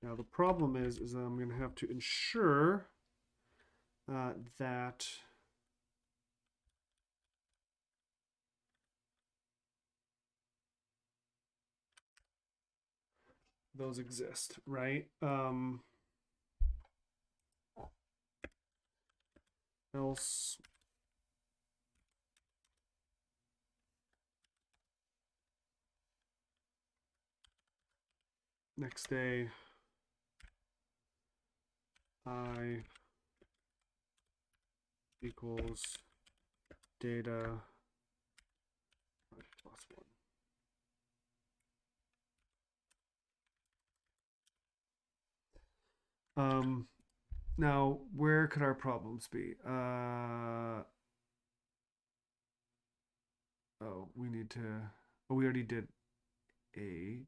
Now the problem is I'm going to have to ensure that those exist, right? Else next day I equals data plus 1. Now, where could our problems be? Oh, we need to. Oh, we already did 8.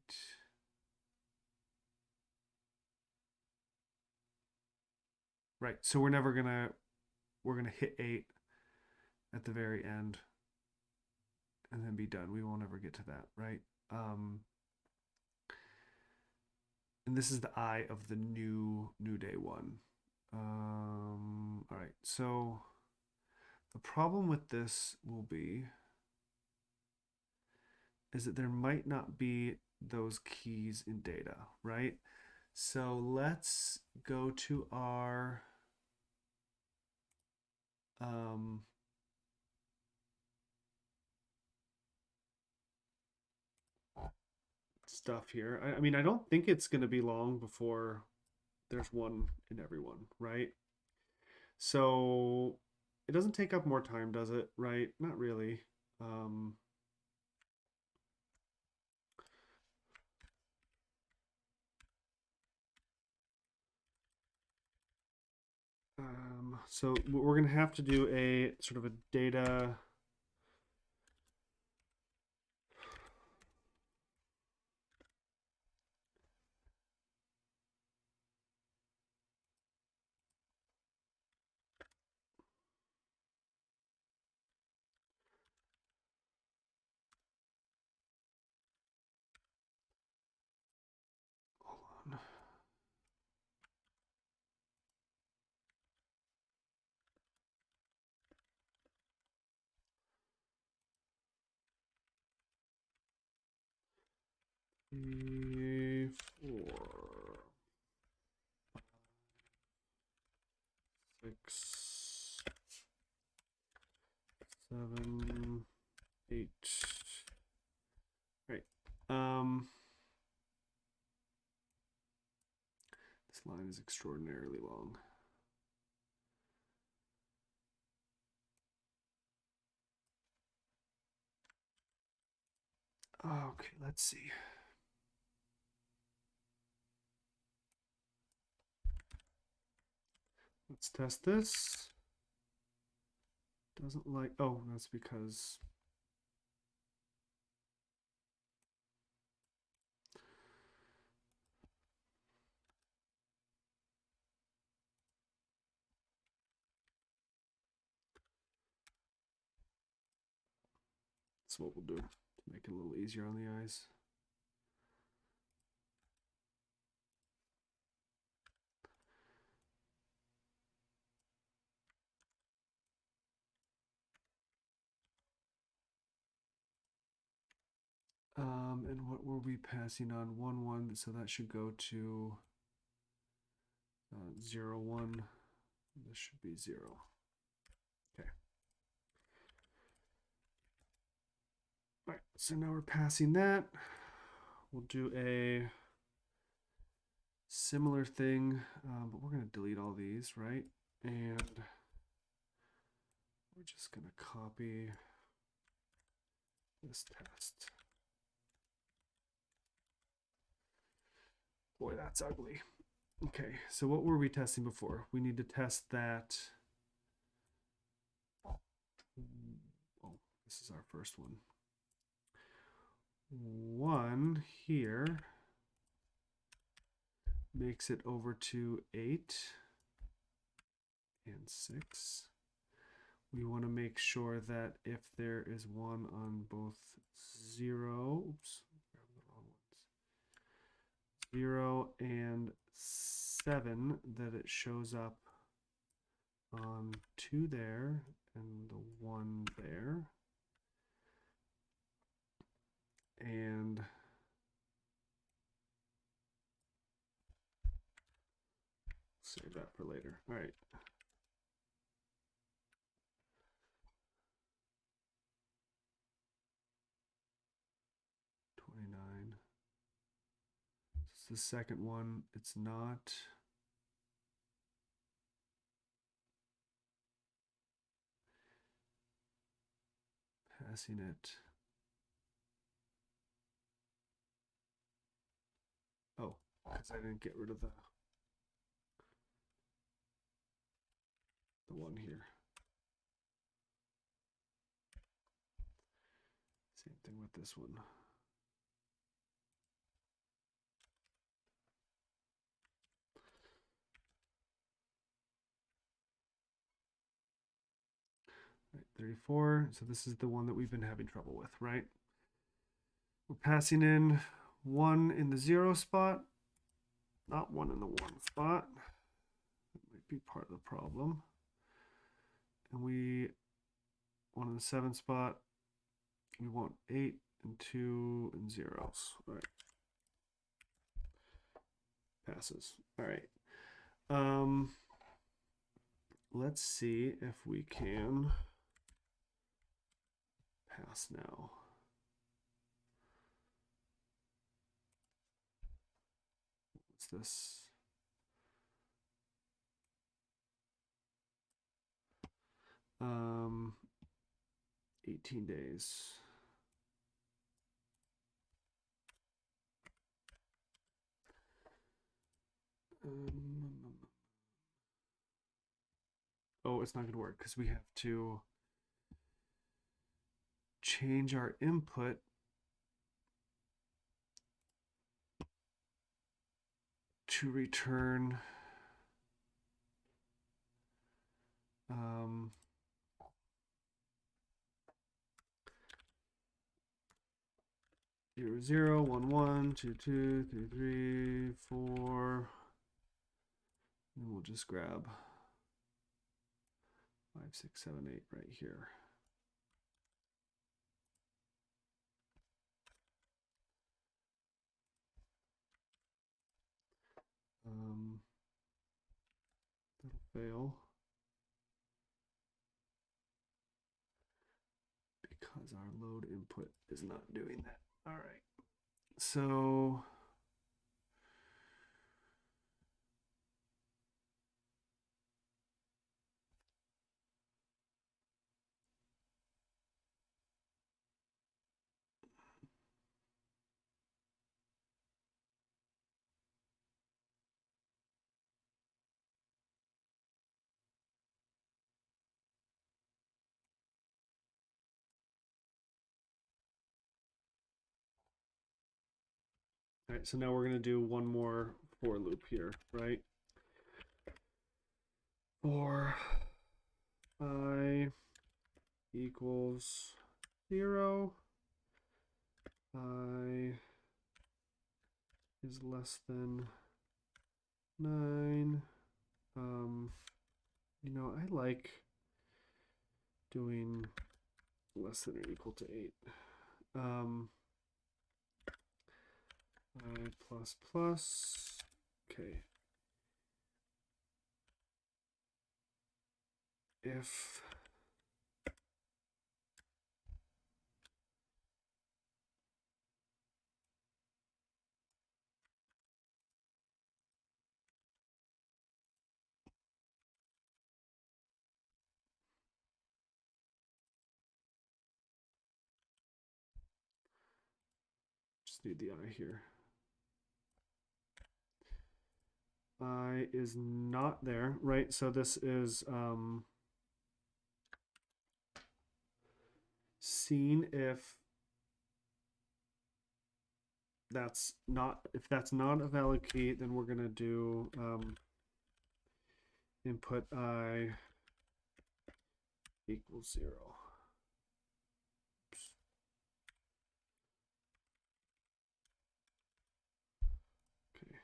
Right. So we're gonna hit 8 at the very end, and then be done. We won't ever get to that, right? And this is the I of the new day one. All right, so the problem with this will be is that there might not be those keys in data, right? So let's go to our stuff here. I mean, I don't think it's going to be long before there's one in everyone, right? So it doesn't take up more time, does it? Right? Not really. Um, so we're going to have to do a sort of a data. Hold on. Three, 4, 6, 7, 8. Right. This line is extraordinarily long. Okay, let's see. Let's test this. Doesn't like, oh, that's because that's what we'll do to make it a little easier on the eyes. And what were we passing on? 1, 1, so that should go to 0, 1. This should be 0. Okay. All right, so now we're passing that. We'll do a similar thing, but we're going to delete all these, right? And we're just going to copy this test. Boy, that's ugly. Okay, so what were we testing before? We need to test that. Oh, this is our first one. 1 here makes it over to 8 and 6. We want to make sure that if there is 1 on both 0, oops, grab the wrong ones, 0 and 7, that it shows up on 2 there and the 1 there. And save that for later. All right. It's the second one. It's not. Passing it. Oh, because I didn't get rid of the one here. Same thing with this one. Right, 34. So this is the one that we've been having trouble with, right? We're passing in 1 in the 0 spot not 1 in the 1 spot. That might be part of the problem. And we 1 in the 7 spot. We want 8 and 2 and zeros. All right. Passes. All right. Let's see if we can pass now. What's this? Um, 18 days. Oh, it's not going to work because we have to change our input to return 0, 0, 1, 1, 2, 2, 3, 3, 4. And we'll just grab 5, 6, 7, 8 right here. That'll fail because our load input is not doing that. All right. So all right, so now we're going to do one more for loop here, right? For I equals 0, I is less than 9. You know, I like doing less than or equal to 8. I plus plus. Okay. If just need the I here. I is not there, right? So this is seen if that's not a valid key, then we're gonna do input I equals 0. Oops. Okay.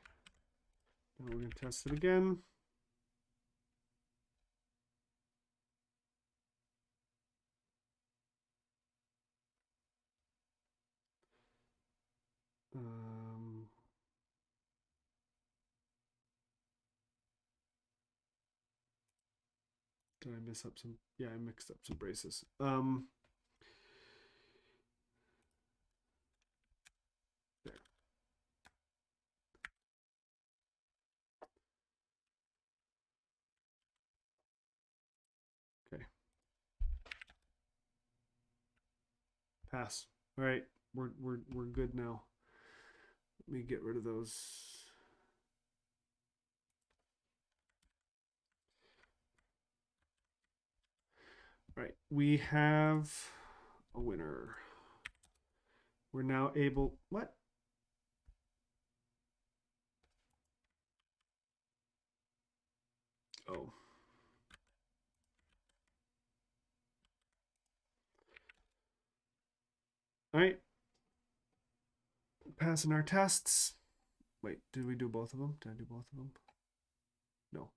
Now we're gonna test it again. Did I miss up some? Yeah, I mixed up some braces. There. Okay. Pass. All right, we're good now. Let me get rid of those. All right, we have a winner. We're now able. What? Oh. All right. Passing our tests. Wait, did we do both of them? Did I do both of them? No.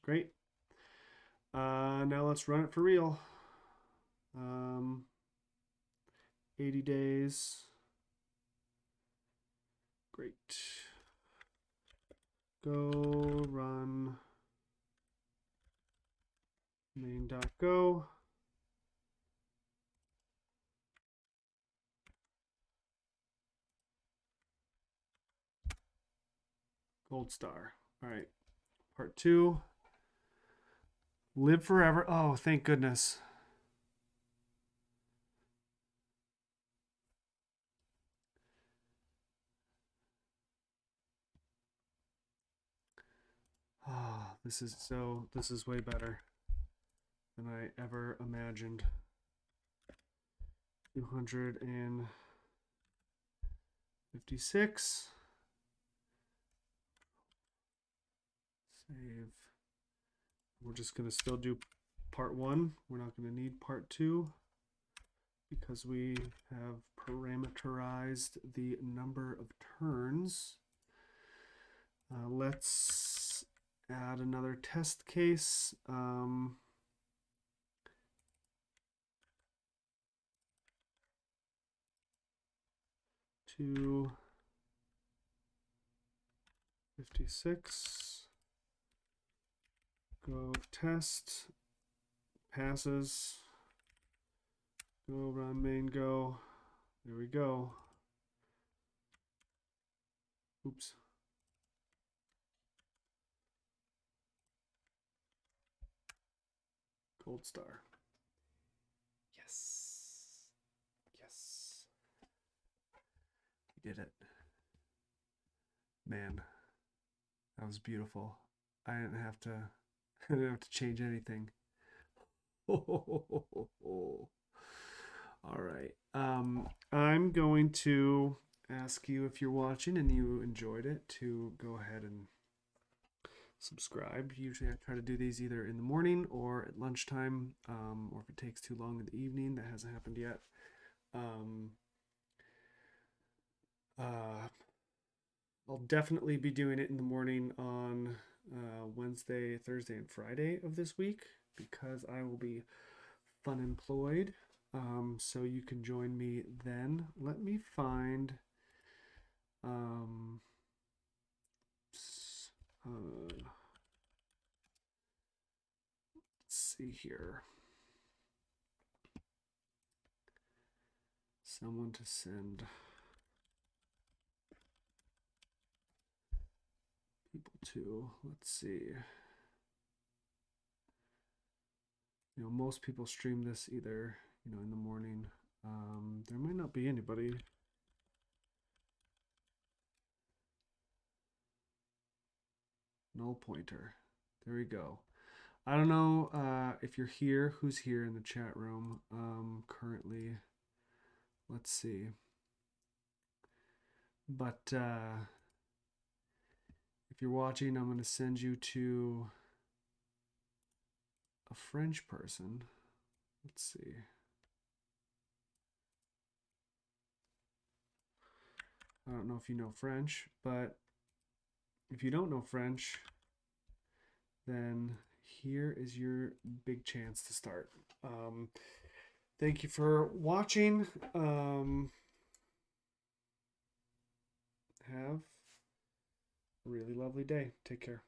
Great. Now let's run it for real. 80 days. Great. Go run main.go. Gold star. All right. Part 2. Live forever. Oh, thank goodness. Oh, this is way better than I ever imagined. 256. Save. We're just going to still do part 1. We're not going to need part 2 because we have parameterized the number of turns. Let's add another test case. 256. Go test. Passes. Go run main go. There we go. Oops. Gold star. Yes. Yes. We did it. Man, that was beautiful. I didn't have to change anything. All right. I'm going to ask you, if you're watching and you enjoyed it, to go ahead and subscribe. Usually I try to do these either in the morning or at lunchtime, or if it takes too long in the evening. That hasn't happened yet. I'll definitely be doing it in the morning on Wednesday, Thursday, and Friday of this week because I will be unemployed. So you can join me then. Let me find let's see here. Someone to send people to. Let's see. You know, most people stream this either, you know, in the morning. There might not be anybody. Null pointer. There we go. I don't know if you're here, who's here in the chat room currently. Let's see. But if you're watching, I'm going to send you to a French person. Let's see. I don't know if you know French, but if you don't know French, then here is your big chance to start. Thank you for watching. Have a really lovely day. Take care.